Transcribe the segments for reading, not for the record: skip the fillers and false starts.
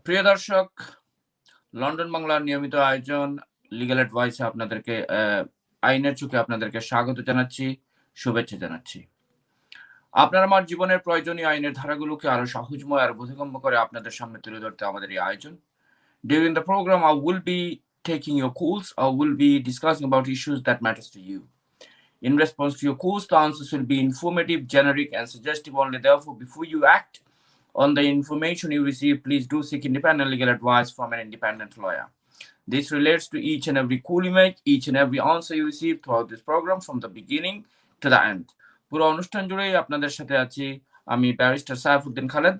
প্রিয় দর্শক, লন্ডন বাংলার নিয়মিত আয়োজন লিগ্যাল অ্যাডভাইসে আপনাদেরকে আইনের চোখে আপনাদেরকে স্বাগত জানাচ্ছি, শুভেচ্ছা জানাচ্ছি। আপনার আমার জীবনের প্রয়োজনীয় আইনের ধারাগুলোকে আরো সহজময় আর বোধগম্য করে আপনাদের সামনে তুলে ধরতে আমাদের এই আয়োজন। During the program, I will be taking your calls. I will be discussing about issues that matters to you. In response to your calls, the answers will be informative, generic, and suggestive only. Therefore, before you act on the information you receive, please do seek independent legal advice from an independent lawyer. This relates to each and every call you make, each and every answer you receive throughout this program from the beginning to the end. পুরো অনুষ্ঠান জুড়েই আপনাদের সাথে আছি আমি barrister Saifuddin Khaled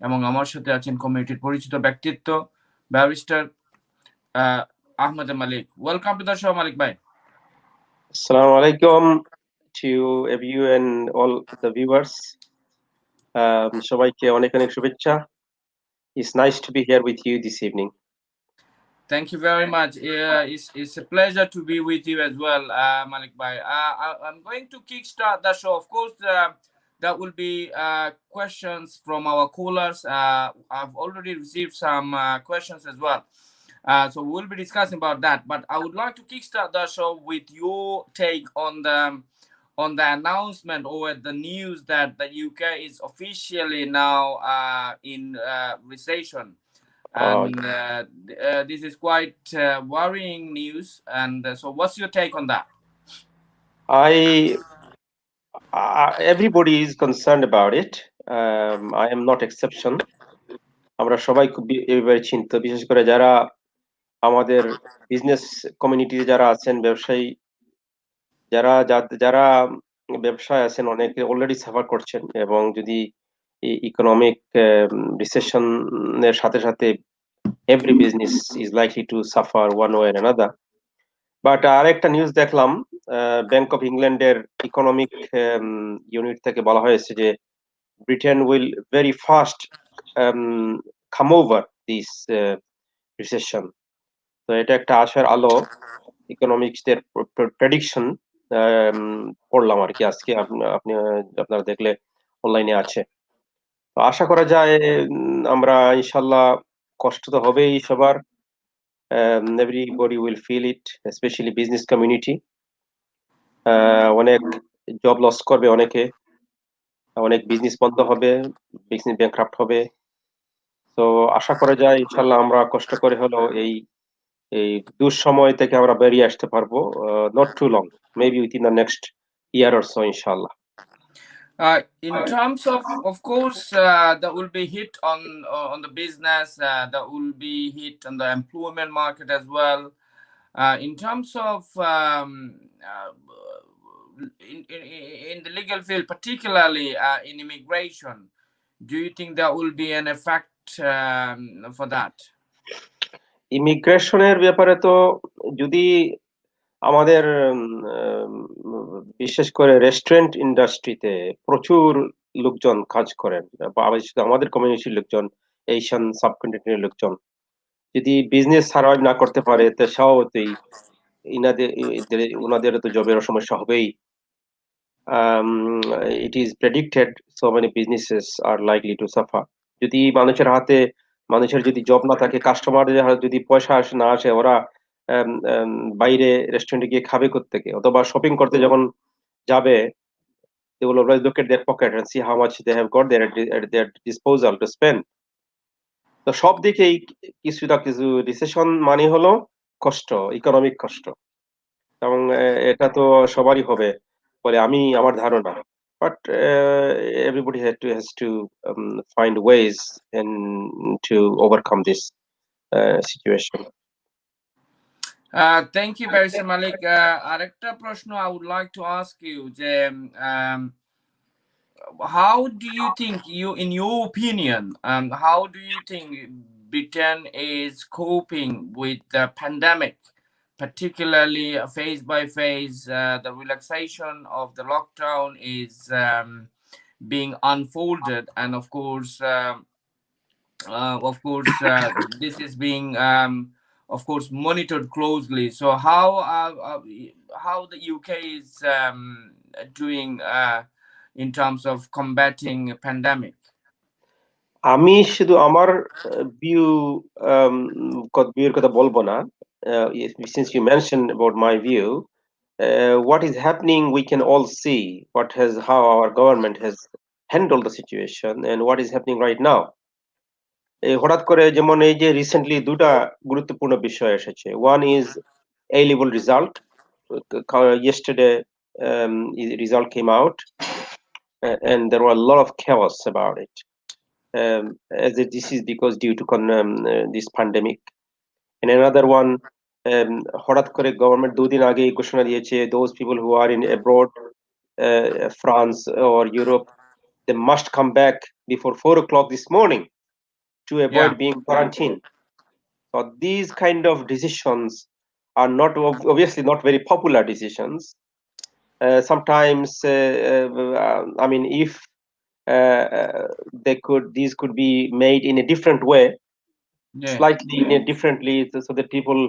এবং আমার সাথে আছেন কমিউনিটির পরিচিত ব্যক্তিত্ব barrister Ahmed Malik. Welcome to the show Malik ভাই। Assalamu alaikum to you and all the viewers. সবাইকে অনেক অনেক শুভেচ্ছা. It's nice to be here with you this evening. Thank you very much. It's a pleasure to be with you as well, Malik Bhai. I'm going to kickstart the show. Of course, there will be questions from our callers. I've already received some questions as well. So we'll be discussing about that. But I would like to kickstart the show with your take on the announcement or the news that the UK is officially now in recession. And this is quite worrying news. And so what's your take on that? Everybody is concerned about it. I am not exception. আমরা সবাই খুব এবারে চিন্তিত, বিশেষ করে যারা আমাদের business কমিউনিটিতে যারা আছেন, ব্যবসায়ী যারা ব্যবসায় আছেন, অনেকে অলরেডি সাফার করছেন, এবং যদি ইকোনমিক রিসেশনের সাথে সাথে every business is likely to suffer one way or another. But আরেকটা নিউজ দেখলাম, ব্যাংক অফ ইংল্যান্ডের ইকোনমিক ইউনিট থেকে বলা হয়েছে যে Britain will very fast come over this recession. তো এটা একটা আশার আলো, ইকোনমিক্সদের প্রেডিকশন পড়লাম আর কি আজকে, আপনারা দেখলে অনলাইনে আছে। তো আশা করা যায় আমরা ইনশাল্লাহ, কষ্ট তো হবেই সবার, everybody will feel it, especially business community. অনেক জব লস করবে, অনেক বিজনেস বন্ধ হবে, বিজনেস ব্যাংক্রাফট হবে। তো আশা করা যায় ইনশাল্লাহ আমরা কষ্ট করে হলেও এই দুঃসময় থেকে আমরা বেরিয়ে আসতে পারবো, not too long, maybe within the next year or so, inshallah. In terms of course, that will be hit on the business, that will be hit on the employment market as well. In terms of in the legal field, particularly in immigration, do you think there will be an effect for that? ইমিগ্রেশনের ব্যাপারে তো যদি আমাদের বিশেষ করে restaurant ইন্ডাস্ট্রিতে প্রচুর লোকজন কাজ করেন, আমাদের কমিউনিটির লোকজন, এশিয়ান সাবকন্টিনেন্টের লোকজন যদি বিজনেস সার্ভাইভ না করতে পারে, তো স্বভাবতই ওনাদের তো জবের সমস্যা হবেই। it is predicted so many businesses are likely to suffer. যদি মানুষের যদি জব না থাকে, কাস্টমারদের যদি পয়সা না আসে, ওরা বাইরে রেস্টুরেন্টে গিয়ে খাবে কোত্থেকে, অথবা শপিং করতে যখন যাবে, they will always look at their pocket and see how much they have got there at their disposal to spend. তো সব দিকেই কিছু না কিছু রিসেশন মানে হলো কষ্ট, ইকোনমিক কষ্ট, এবং এটা তো সবারই হবে বলে আমার ধারণা। But everybody has to find ways and to overcome this situation. Thank you, Barrister Malik. আরেকটা প্রশ্ন I would like to ask you, how do you think, in your opinion, how do you think Britain is coping with the pandemic, particularly phase by phase? The relaxation of the lockdown is being unfolded, and of course, this is being of course monitored closely. So how the UK is doing in terms of combating a pandemic? আমি শুধু আমার view ভিউর কথা বলবো না। Since you mentioned about my view, what is happening, we can all see how our government has handled the situation and what is happening right now. হঠাৎ করে যেমন এই যে রিসেন্টলি দুটা গুরুত্বপূর্ণ বিষয় এসেছে। One is A level result. Yesterday, result came out, and there were a lot of chaos about it. This is because due to this pandemic. And another one, হঠাৎ করে গভর্নমেন্ট দুদিন আগে ঘোষণা দিয়েছে those people who are in abroad, France or Europe, they must come back before 4 o'clock this morning to avoid Yeah, being quarantined. So these kind of decisions are not obviously not very popular decisions. Sometimes, I mean, if these could be made in a different way, yeah, slightly differently, so that people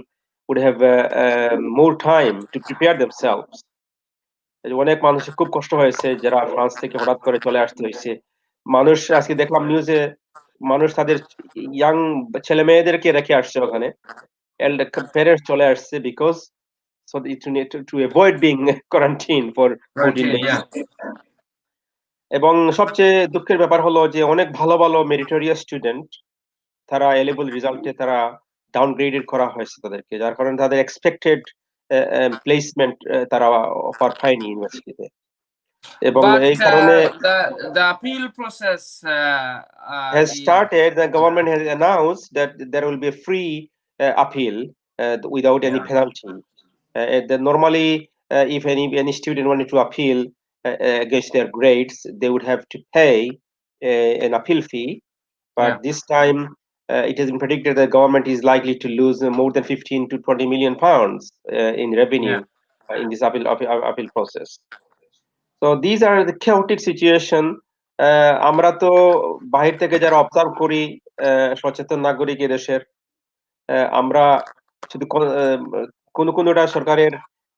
would have more time to prepare themselves. অনেক মানুষের খুব কষ্ট হয়েছে যারা France থেকে হঠাৎ করে চলে আসতে হয়েছে। মানুষ আজকে দেখলাম নিউজে, মানুষ তাদের ইয়াং ছেলে মেয়েদেরকে রেখে আসছে ওখানে, প্যারেন্টস চলে আসছে because to avoid being quarantined for 14 quarantine, days. yeah. এবং সবচেয়ে দুঃখের ব্যাপার হলো যে অনেক ভালো ভালো মেরিটোরিয়াস স্টুডেন্ট, তারা এ লেভেল রেজাল্টে তারা ডাউনগ্রেডেড করা হয়েছে তাদেরকে, যার কারণে তাদের এক্সপেক্টেড প্লেসমেন্ট তারা অফার পায়নি ইউনিভার্সিটিতে। এবং But এই কারণে the appeal process, has is started. The government has announced that there will be a free appeal without any yeah, penalty. Normally, if any student wanted to appeal against their grades, they would have to pay an appeal fee. But yeah, this time, it has been predicted that the government is likely to lose more than 15 to 20 million pounds in revenue yeah. in this appeal process. So these are the chaotic situation. আমরা তো বাহির থেকে যারা observe করি, সচেতন নাগরিক এদেশের, আমরা শুধু কোনটা সরকারের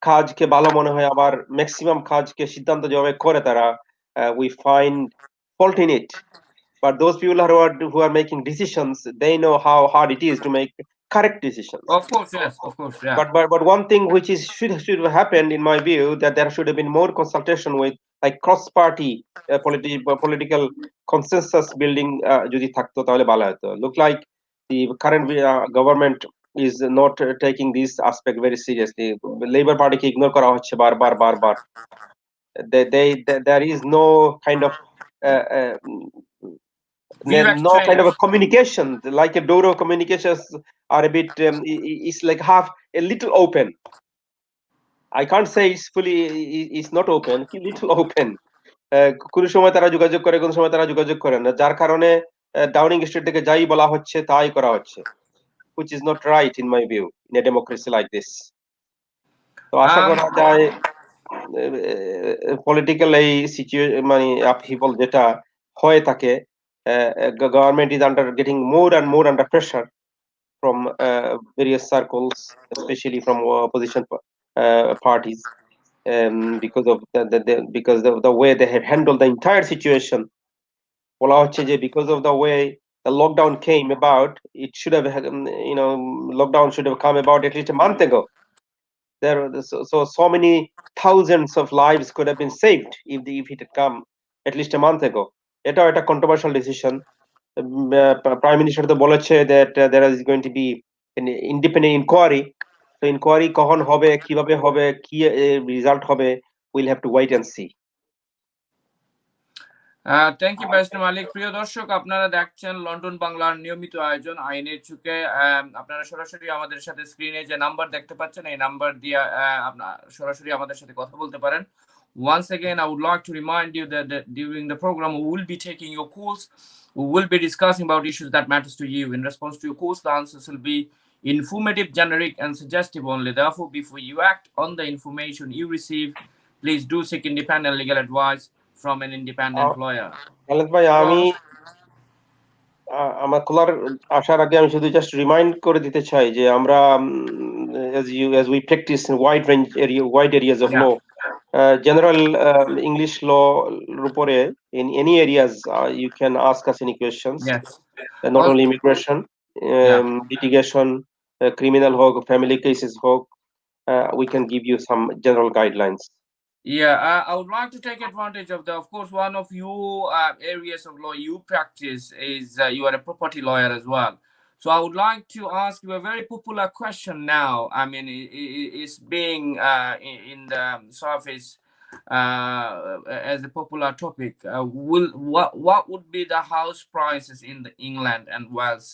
কাজকে ভালো মনে হয়, আবার ম্যাক্সিমাম কাজকে সিদ্ধান্ত যেভাবে করে তারা, we find fault in it. But those people who are making decisions, they know how hard it is to make correct decisions. Of course, yes, of course, yeah. But one thing which should have happened in my view, that there should have been more consultation with like cross-party political consensus building. যদি থাকতো তাহলে ভালো হতো. Look like the current government is not taking this aspect very seriously. Labour Party K ignore করা হচ্ছে বার. There is no kind of View no kind of a exchange. communication, like a Doro communications are a bit it's like half a little open. I can't say it's fully, it's not open, a little open. কোন সময় তারা যোগাযোগ করে, কোন সময় তারা যোগাযোগ করে না, যার কারণে ডাউনিং স্ট্রিট থেকে যাই বলা হচ্ছে তাই করা হচ্ছে, which is not right in my view in a democracy like this. তো আশা Um, করা যায় পলিটিক্যাল এই মানে আপহিবল যেটা হয়ে থাকে, government is getting more and more under pressure from various circles, especially from opposition parties, because of the way they have handled the entire situation. বলা হচ্ছে যে because of the way the lockdown came about, it should have lockdown should have come about at least a month ago. So many thousands of lives could have been saved if it had come at least a month ago. এটাও একটা controversial decision. Prime Minister তো বলেছে that there is going to be an independent inquiry. So inquiry কখন হবে, কিভাবে হবে, কি result হবে, we'll have to wait and see. Thank you barrister Malik. প্রিয় দর্শক, আপনারা দেখছেন লন্ডন বাংলার নিয়মিত আয়োজন আইনের চুকে। আপনারা সরাসরি আমাদের সাথে স্ক্রিনে যে নাম্বার দেখতে পাচ্ছেন, এই নাম্বার দিয়ে আপনারা সরাসরি আমাদের সাথে কথা বলতে পারেন। Once again, I would like to remind you that during the program we will be taking your calls. We will be discussing about issues that matters to you. In response to your calls, the answers will be informative, generic, and suggestive only. Therefore, before you act on the information you receive, please do seek independent legal advice from an independent lawyer. Khaled ভাই, আমি আমার খোলার আসার আগে আমি শুধু just remind করে দিতে চাই যে আমরা as we practice in wide areas of Yeah. law, general English law উপরে in any areas you can ask us any questions. Yes. Not Also, only immigration, yeah. litigation, criminal হোক, family cases হোক, we can give you some general guidelines. Yeah, I would like to take advantage of of course, one of your areas of law you practice is you are a property lawyer as well. So I would like to ask you a very popular question now. I mean, it's being in the surface as a popular topic. What would be the house prices in England and Wales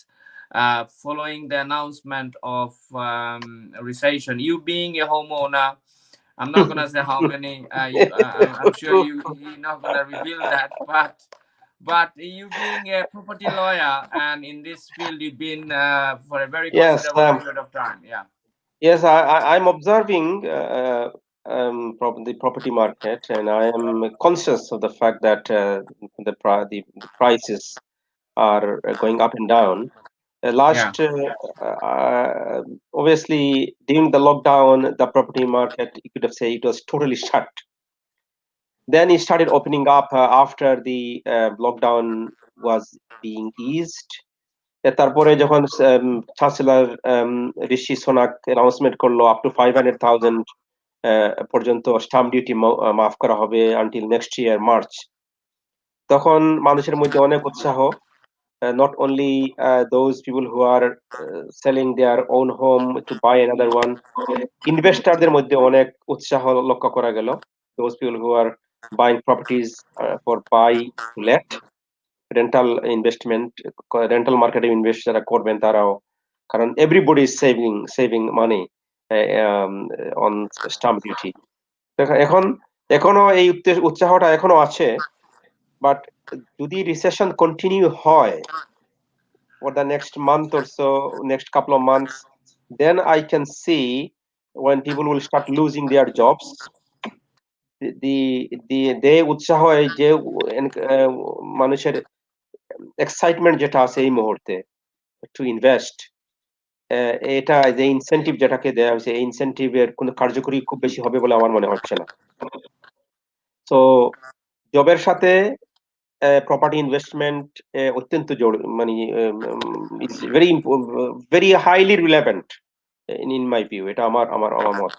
following the announcement of recession? You being a homeowner, I'm not gonna say how many. I'm sure you're not gonna reveal that, but you being a property lawyer and in this field, you've been for a very Yes, considerable period of time. Yeah. yes, I'm observing the property market, and I am conscious of the fact that the prices are going up and down. Yeah. Last, obviously, during the lockdown, the property market, you could have said it was totally shut. Then it started opening up after the lockdown was being eased. তারপরে যখন chancellor ঋষি Sunak announcement করলো up to 500,000 পর্যন্ত stump duty মাফ করা হবে until next year March, তখন মানুষের মধ্যে অনেক উৎসাহ, not only those people who are selling their own home to buy another one, ইনভেস্টরদের মধ্যে অনেক উৎসাহ লক্ষ্য করা গেল, those people who are buying properties for buy to let, rental investment, rental মার্কেটে ইনভেস্ট যারা করবেন তারাও, কারণ everybody is saving money on stump duty. এখন এখনো এই উৎসাহটা এখনো আছে, বাট যদি রিসেশন কন্টিনিউ হয় for the next month or so, next couple of months, then I can see when people will start losing their jobs, the উৎসাহ এই যে মানুষের এক্সাইটমেন্ট যেটা আছে এই মুহূর্তে টু ইনভেস্ট, এটা যে ইনসেনটিভ যেটাকে দেওয়া হয়েছে এই ইনসেনটিভের কোনো কার্যকরী খুব বেশি হবে বলে আমার মনে হচ্ছে না। তো জবের সাথে প্রপার্টি ইনভেস্টমেন্ট অত্যন্ত মানে is very highly relevant in my view, এটা আমার আমার আমার মত।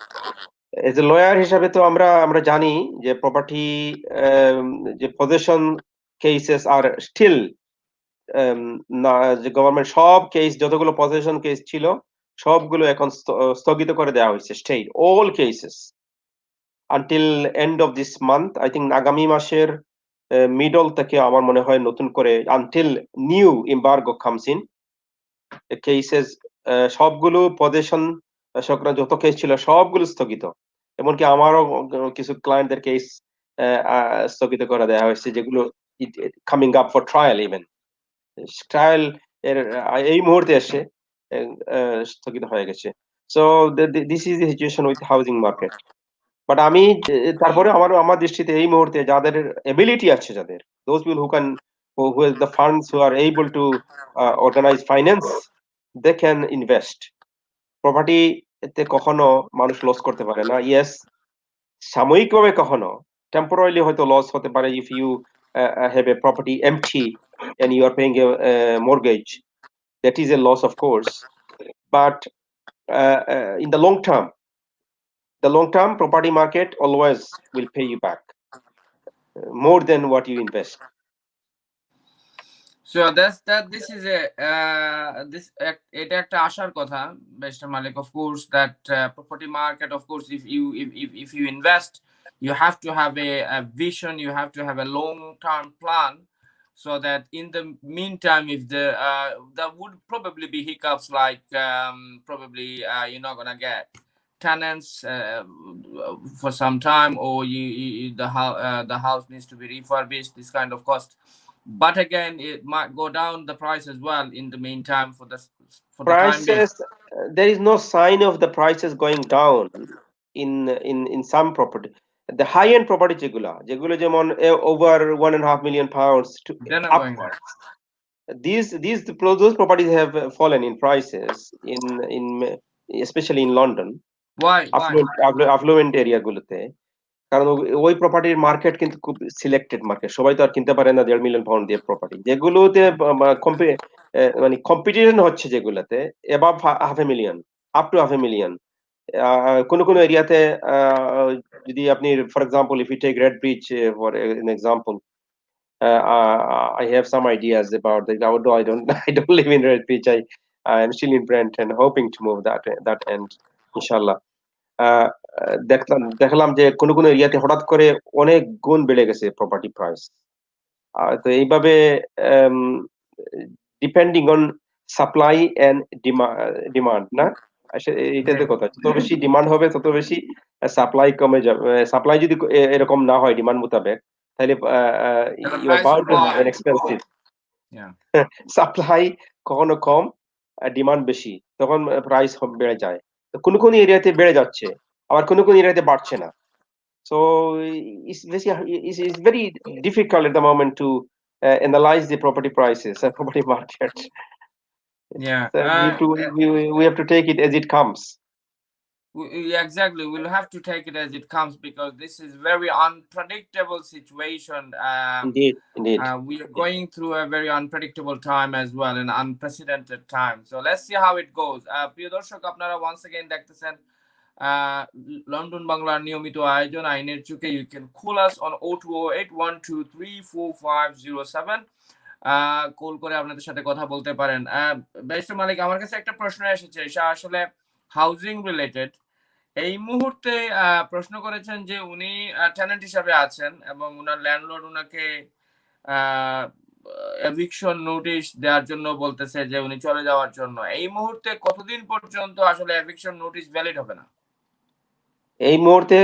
এজ এ লয়ার হিসাবে তো আমরা জানি যে প্রপার্টি যে পজেশন কেসেস আর স্টিল না, যে গভর্নমেন্ট সব কেস যতগুলো পজেশন কেস ছিল সবগুলো এখন স্থগিত করে দেওয়া হয়েছে, state all cases until end of this month. I think আগামী মাসের মিডল থেকে আমার মনে হয় নতুন করে until new embargo comes in cases, সবগুলো পজেশন সংক্রান্ত যত কেস ছিল সবগুলো স্থগিত। এমনকি আমারও কিছু ক্লায়েন্টদের কেস স্থগিত করে দেওয়া হয়েছে, যেগুলো coming up for trial, even trial এর এই মুহূর্তে এসে স্থগিত হয়ে গেছে। So this is the situation with housing market. But আমি তারপরে আমার দৃষ্টিতে এই মুহূর্তে যাদের এবিলিটি আছে, যাদের those people who can who has the funds, who are able to organize finance, they can invest. Property তে কখনো মানুষ লস করতে পারে না। ইয়েস, সাময়িকভাবে কখনো টেম্পোরারিলি হয়তো লস হতে পারে if you have a property empty and you are paying a mortgage, that is a loss of course, but in the long term property market always will pay you back more than what you invest. So this is a এটা একটা আশার কথা, Mr. Malik, of course, that property market, of course, if you invest, you have to have a vision, you have to have a long-term plan, so that in the meantime, if there would probably be hiccups, like probably you're not gonna get tenants for some time, or the house needs to be refurbished, this kind of cost. But again, it might go down the price as well in the meantime for the time being. Prices, there is no sign of the prices going down in some property. The high end property যেগুলো যেমন over 1.5 million pounds to They're not going upwards, there. those properties have fallen in prices in especially in London, Why? affluent area গুলোতে। কারণ ওই প্রপার্টির market কিন্তু খুব selected market, সবাই তো আর কিনতে পারে না 1.5 মিলিয়ন পাউন্ড দিয়ে প্রপার্টি। যেগুলোতে মানে কম্পিটিশন হচ্ছে যেগুলাতে above half a million, up to half a million, কোন কোন এরিয়াতে যদি আপনি for example if you take Redbridge for an example, I have some ideas about that. Although I don't, I don't live in Red Beach. I am still in Brent and hoping to move that end, inshallah. আহ, দেখলাম যে কোন কোন এরিয়াতে হঠাৎ করে অনেক গুণ বেড়ে গেছে প্রপার্টি প্রাইস। তো এইভাবে depending on supply and demand না, এইটাই তো কথা। যত বেশি ডিমান্ড হবে তত বেশি সাপ্লাই কমে যাবে। সাপ্লাই যদি এরকম না হয় ডিমান্ড মোতাবেক, তাহলে The you are price bound will to go have up. An expensive. Yeah. Supply কখনো কম, ডিমান্ড বেশি, তখন প্রাইস বেড়ে যায়। তো কোন কোন এরিয়াতে বেড়ে যাচ্ছে, আবার কোন কোন এরিয়াতে বাড়ছে না। So it's very difficult at the moment to analyze the property prices and property market. Yeah. So we have to take it as it comes. Exactly. We'll have to take it as it comes because this is very unpredictable situation. Indeed, indeed. We are going through a very unpredictable time as well, an unprecedented time. So let's see how it goes. প্রিয় দর্শক, আপনারা once again দেখতেছেন London বাংলার নিয়মিত আয়োজন আইনের চুকে। You can call us on 020812344507. Call করে আপনাদের সাথে কথা বলতে পারেন। ব্যারিস্টার মালিক, আমার কাছে একটা প্রশ্ন এসেছে, এটা আসলে হাউজিং রিলেটেড। এই মুহূর্তে প্রশ্ন করেছেন যে উনি টেনেন্ট হিসাবে আছেন এবং উনার ল্যান্ডলর্ড উনাকে এভিকশন নোটিশ দেওয়ার জন্য বলতেছে যে উনি চলে যাওয়ার জন্য। এই মুহূর্তে কতদিন পর্যন্ত আসলে এভিকশন নোটিশ ভ্যালিড হবে না? এই মুহূর্তে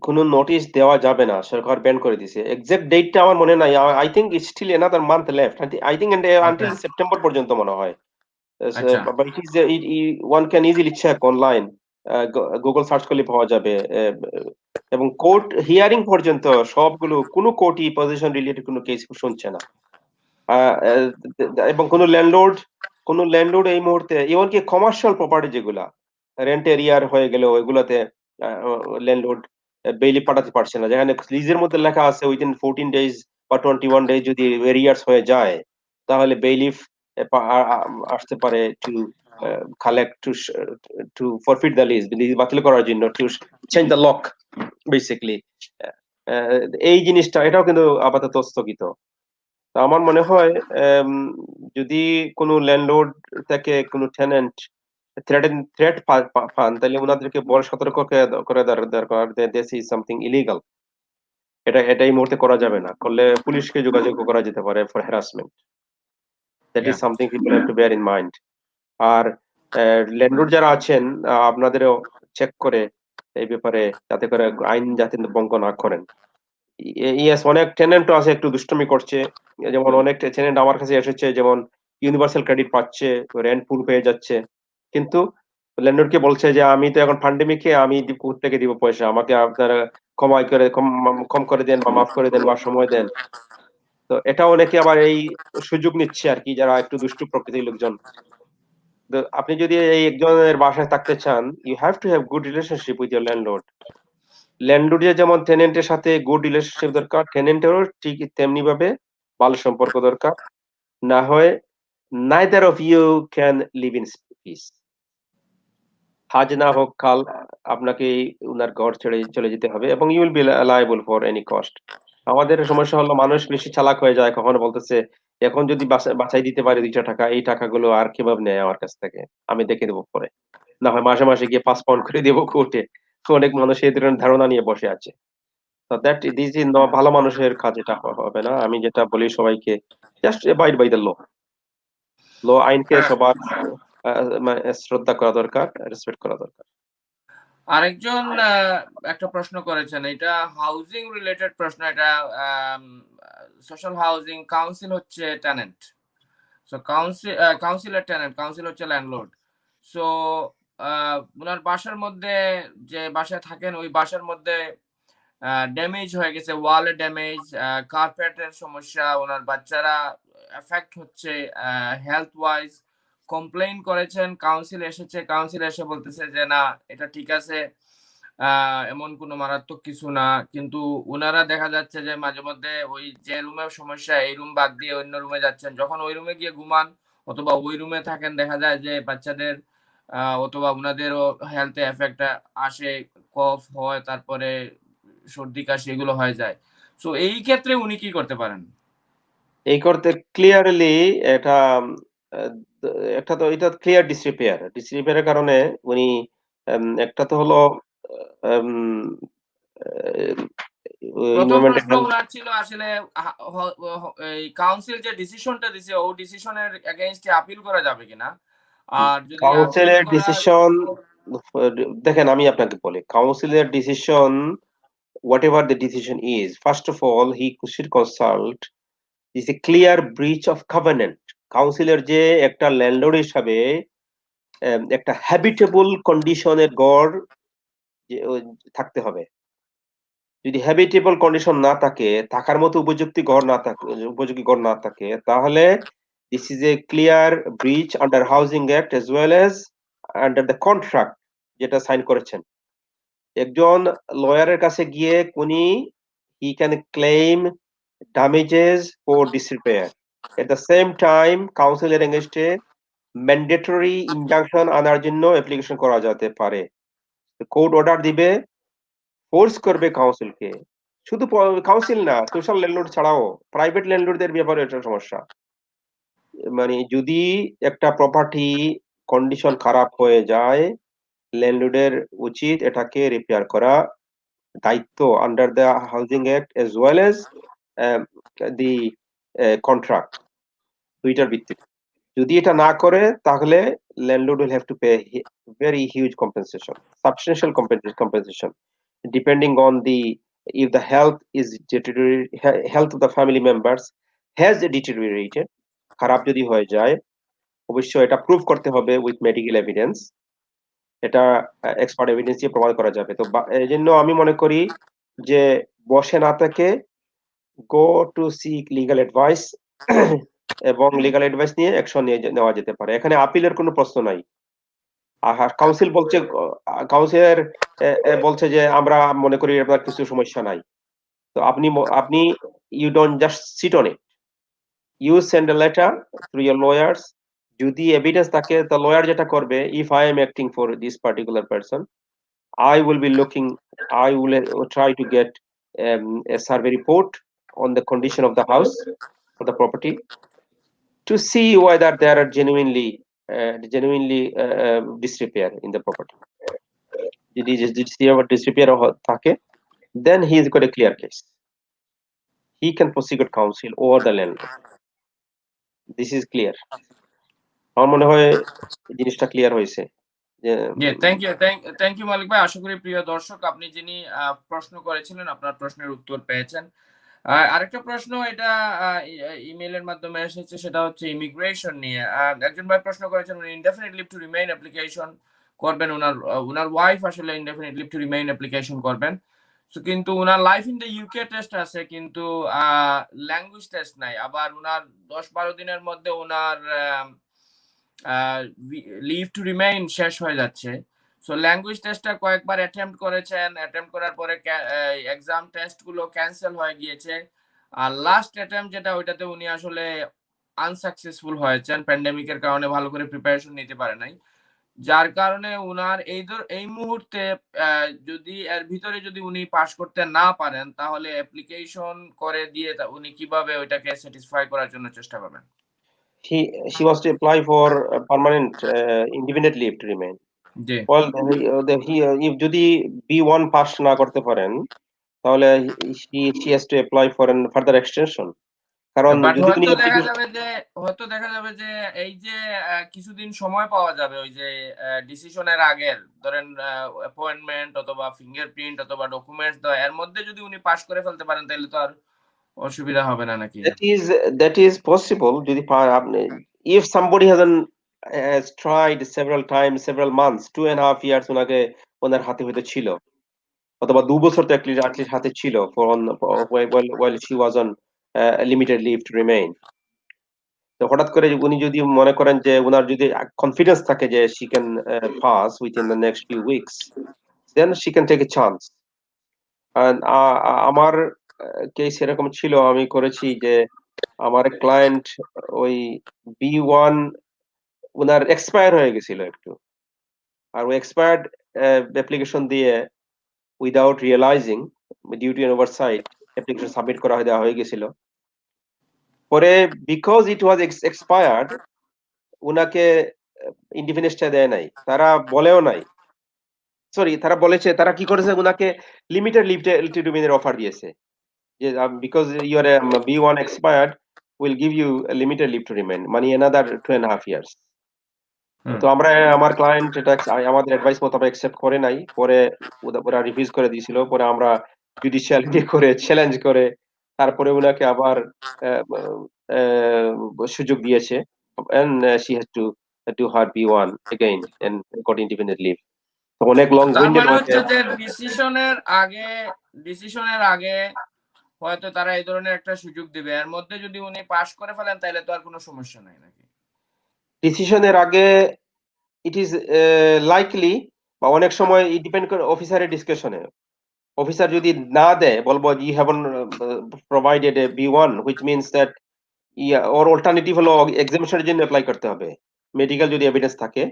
কোনো নোটিশ দেওয়া যাবে না, সরকার ব্যান করে দিয়েছে। এক্সাক্ট ডেটটা আমার মনে নাই। I think it's still another month left. I think okay, until September পর্যন্ত মনে হয়। আচ্ছা। But one can easily check online. Google search করলে পাওয়া যাবে। এবং কোর্ট হিয়ারিং পর্যন্ত সবগুলো কোনো কোর্টই পজিশন রিলেটেড কোনো কেস শুনছে না। এবং কোনো ল্যান্ডলর্ড এই মুহূর্তে এমনকি কমার্শিয়াল প্রপার্টি যেগুলা রেন্ট এরিয়ার হয়ে গেল ওইগুলাতে ল্যান্ডলর্ড বেইলি পাঠাতে পারছে না। যেখানে লিজের মধ্যে লেখা আছে উইদিন 14 ডেজ বা 21 ডেজ যদি এরিয়ার্স হয়ে যায়, তাহলে বেইলিফ আসতে পারে to collect to forfeit the lease, lease বাতিল করার জন্য, to change the lock basically. এই জিনিসটা এটাও কিন্তু আপাতত স্থগিত। তো আমার মনে হয় যদি কোনো ল্যান্ডলর্ড থেকে কোনো টেনেন্ট থ্রেট পান, তাহলে ওনাদেরকে বড় সতর্ক করে দরকার দিস ইজ সামথিং ইলিগাল। এটা এই মুহূর্তে করা যাবে না, করলে পুলিশকে যোগাযোগ করা যেতে পারে for harassment. That is Yeah. Something people have to bear in mind. আর ল্যান্ডলর্ড যারা আছেন আপনাদেরও চেক করে এই ব্যাপারে, যাতে করে আইন যাতে ভঙ্গ না করেন। ইয়েস, অনেক টেনেন্টও আছে একটু দুষ্টুমি করছে। যেমন অনেক টেনেন্ট আমার কাছে এসেছে, যেমন ইউনিভার্সাল ক্রেডিট পাচ্ছে, রেন্ট ফুল পেয়ে যাচ্ছে, কিন্তু ল্যান্ডলর্ডকে বলছে যে আমি তো এখন প্যান্ডেমিকে আমি থেকে দিব পয়সা, আমাকে আপনারা কম করে দেন বা মাফ করে দেন বা সময় দেন। তো এটা অনেকে আবার এই সুযোগ নিচ্ছে আর কি, যারা একটু দুষ্টু প্রকৃতির লোকজন। তো আপনি যদি এই একজনের বাসায় থাকতে চান, you have to have good relationship with your landlord. ল্যান্ডলর্ডের যেমন টেনেন্টের সাথে গুড রিলেশনশিপ দরকার, টেনেন্টেরও ঠিক তেমনি ভাবে ভালো সম্পর্ক দরকার। না হয় neither of you can live in peace. আজ না হোক কাল আপনাকে উনার ঘর ছেড়ে চলে যেতে হবে এবং you will be liable for any cost. আমাদের সমস্যা হলো মানুষ বেশি চালাক হয়ে যায়, কখনো বলতেছে এখন যদি বাঁচাই দিতে পারি 2টা টাকা, এই টাকাগুলো আর কিভাবে নেয় আমার কাছ থেকে, আমি দেখে দেবো পরে। না হয় মাসে মাসে গিয়ে 5 পাউন্ড করে দেবো কোর্টে। অনেক মানুষ এই ধরনের ধারণা নিয়ে বসে আছে। তো দ্যাট দিস ইজ ভালো মানুষের কাজ, এটা হবে না। আমি যেটা বলি সবাইকে, just abide by the law. আইনকে সবার শ্রদ্ধা করা দরকার, রেসপেক্ট করা দরকার। আরেকজন একটা প্রশ্ন করেছেন, এটা হাউজিং রিলেটেড প্রশ্ন। এটা সোশ্যাল হাউজিং কাউন্সিল হচ্ছে টেনেন্ট, সো কাউন্সিলের টেনেন্ট, কাউন্সিল হচ্ছে ল্যান্ডলর্ড। সো ওনার বাসার মধ্যে, যে বাসায় থাকেন ওই বাসার মধ্যে ড্যামেজ হয়ে গেছে, ওয়ালে ড্যামেজ, কার্পেটের সমস্যা, ওনার বাচ্চারা এফেক্ট হচ্ছে হেলথ ওয়াইজ। কমপ্লেইন করেছেন, কাউন্সিল এসেছে, কাউন্সিল এসে বলতেছে যে না এটা ঠিক আছে, এমন কোনো মারাত্মক কিছু না। কিন্তু উনারা দেখা যাচ্ছে যে মাঝেমধ্যে ওই যে রুমের সমস্যা এই রুম বাদ দিয়ে অন্য রুমে যাচ্ছেন। যখন ওই রুমে গিয়ে ঘুমান অথবা ওই রুমে থাকেন দেখা যায় যে বাচ্চাদের অথবা উনাদেরও হেলথ এ এফেক্ট আসে, কফ হয়, তারপরে সর্দি কাশি এগুলো হয়ে যায়। সো এই ক্ষেত্রে উনি কি করতে পারেন? এই করতে ক্লিয়ারলি এটা আহ, একটা তো এটা ক্লিয়ার ডিসরিপেয়ার ডিসরিপেয়ারের কারণে উনি একটা তো হলো প্রথম এনভায়রনমেন্টাল প্রশ্ন হেলথ। উনার ছিল আসলে হা হ হ এই কাউন্সিল যে ডিসিশনটা দিছে ও ডিসিশনের এগেইনস্ট এ আপিল করা যাবে কিনা? আর যদি আপিল কাউন্সিলের করা ডিসিশন, দেখেন আমি আপনাকে বলি, কাউন্সিলের decision, whatever the decision is, first of all he should consult is a clear breach of covenant. কাউন্সিলের যে একটা ল্যান্ডলর্ড হিসাবে একটা হ্যাবিটেবল কন্ডিশনের গড় যে থাকতে হবে। যদি হ্যাবিটেবল কন্ডিশন না থাকে, থাকার মতো উপযোগী ঘর না থাকে, তাহলে this is A clear breach under housing act as well as under the contract যেটা সাইন করেছেন। একজন লয়ারের কাছে গিয়ে উনি he can claim damages for disrepair. At the same time, কাউন্সিলের এগেইনস্টে ম্যান্ডেটরি ইনজাংশন আনার জন্য অ্যাপ্লিকেশন করা যেতে পারে। কোর্ট অর্ডার দিবে, ফোর্স করবে কাউন্সিলকে। শুধু কাউন্সিল না, সোশ্যাল ল্যান্ডলর্ড ছাড়াও প্রাইভেট ল্যান্ডলর্ডদের ব্যাপারে এটা সমস্যা। মানে যদি একটা প্রপার্টি কন্ডিশন খারাপ হয়ে যায়, ল্যান্ডলর্ডের উচিত এটাকে রিপেয়ার করা, দায়িত্ব under the housing act as well as the contract, দুইটার ভিত্তিতে। যদি এটা না করে তাহলে landlord will have to pay very huge compensation, substantial compensation, depending on the if the health is health of the family members has deteriorated, খারাপ যদি হয়ে যায়, অবশ্যই এটা প্রুভ করতে হবে উইথ মেডিকেল এভিডেন্স। এটা এক্সপার্ট এভিডেন্স দিয়ে প্রমাণ করা যাবে। তো এই জন্য আমি মনে করি যে বসে না থেকে go to seek legal advice এবং লিগাল অ্যাডভাইস নিয়ে অ্যাকশন নেওয়া যেতে পারে। এখানে আপিলের কোনো প্রশ্ন নাই। আর কাউন্সিল বলছে, কাউন্সিলর বলছে যে আমরা মনে করি আপনার কিছু সমস্যা নাই। তো আপনি you don't just sit on it, you send a letter through your lawyers. যদি এভিডেন্স থাকে, তো লয়ার যেটা করবে, if I am acting for this particular person, I will be looking, I will try to get a survey report on the condition of the house or the property to see whether there are genuinely disrepair in the property. যদি disrepair থাকে, then he has got a clear case. He can prosecute council over the landlord. This is clear. আমার মনে হয় জিনিসটা clear হয়েছে যে thank you Malik ভাই। আশা করি প্রিয় দর্শক আপনি যিনি প্রশ্ন করেছিলেন আপনার প্রশ্নের উত্তর পেয়েছেন। আরেকটা প্রশ্ন এটা ইমেইলের মাধ্যমে এসেছে, সেটা হচ্ছে ইমিগ্রেশন নিয়ে। একজন ভাই প্রশ্ন করেছেন উনি indefinite leave to remain application করবেন। উনার ওয়াইফ আসলে indefinite leave to remain application করবেন। সো কিন্তু উনার life in the UK test আছে, কিন্তু ল্যাঙ্গুয়েজ টেস্ট নাই। আবার উনার ১০-১২ দিনের মধ্যে উনার লিভ টু রিমেইন শেষ হয়ে যাচ্ছে। সো ল্যাঙ্গুয়েজ টেস্টটা কয়েকবার অ্যাটেম্প্ট করেছেন, অ্যাটেম্প্ট করার পরে এক্সাম টেস্ট গুলো ক্যান্সেল হয়ে গিয়েছে। আর লাস্ট অ্যাটেম্প্ট যেটা, ওইটাতে উনি আসলে আনসাকসেসফুল হয়েছেন, প্যান্ডেমিকের কারণে ভালো করে প্রিপারেশন নিতে পারে নাই। যার কারণে উনার এই মুহূর্তে যদি এর ভিতরে যদি উনি পাস করতে না পারেন, তাহলে অ্যাপ্লিকেশন করে দিয়ে উনি কিভাবে ওইটাকে স্যাটিসফাই করার জন্য চেষ্টা করবেন? she wants to apply for permanent indefinite leave to remain. G. Well, if যদি B1 পাস না করতে পারেন, তাহলে she has to apply for an further extension. কারণ বাট যদি উনি হয়তো দেখা যাবে যে এই যে কিছুদিন সময় পাওয়া যাবে ওই যে ডিসিশনের আগের, ধরেন অ্যাপয়েন্টমেন্ট অথবা ফিঙ্গারপ্রিন্ট অথবা ডকুমেন্টস দেওয়া, এর মধ্যে যদি উনি পাস করে ফেলতে পারেন তাহলে তো আর অসুবিধা হবে না নাকি? that is possible যদি if somebody has tried several times, several months, 2.5 years ওনাকে ওনার হাতে হয়তো ছিল, অথবা 2 বছর তো at least হাতে ছিল while she was on limited leave to remain. তো হঠাৎ করে উনি যদি মনে করেন যে উনার যদি কনফিডেন্স থাকে যে she can pass within the next few weeks, then she can take a chance. And আমার কেস এরকম ছিল, আমি করেছি যে আমার ক্লায়েন্ট ওই B1 উনার এক্সপায়ার হয়ে গেছিল একটু। আর ওই এক্সপায়ার্ড অ্যাপ্লিকেশন দিয়ে without realising due to oversight application submit করা দেওয়া হয়ে গেছিল। পরে বিকজ ইট ওয়াজ এক্সপায়ার্ড উনাকে ইনডিফিনিটটা দেয় নাই। তারা বলেও নাই। সরি, তারা বলেছে, তারা কি করেছে উনাকে লিমিটেড লিভ টু রিমেইন এর অফার দিয়েছে। যে because your B1 expired will give you a limited leave to remain, মানে another 2.5 years. তো আমরা আমার ক্লায়েন্ট এটা আমাদের অ্যাডভাইস মোতাবেক অ্যাকসেপ্ট করে নাই। পরে ওরা রিভিউজ করে দিয়েছিল। পরে আমরা জুডিশিয়াল করে চ্যালেঞ্জ করে তারপরে উনাকে আবার সুযোগ দিয়েছে। and she has to do her B1 again and got indefinite leave. তো অনেক লং তার উইন্ডেড মানে হয়েছে। হচ্ছে যে ডিসিশনের আগে হয়তো তারা এই ধরনের একটা সুযোগ দিবে। এর মধ্যে যদি উনি পাস করে ফেলেন তাহলে তো আর কোনো সমস্যা নাই নাকি? ডিসিশনের আগে ইট ইজ লাইকলি, বা অনেক সময় ইট ডিপেন্ড করে অফিসারের ডিসকাশনে। অফিসার যদি না দেয়, বলবো you haven't provided a B1, which means that or alternative হলো এক্সামিনেশনের জন্য অ্যাপ্লাই করতে হবে। মেডিকেল যদি এভিডেন্স থাকে,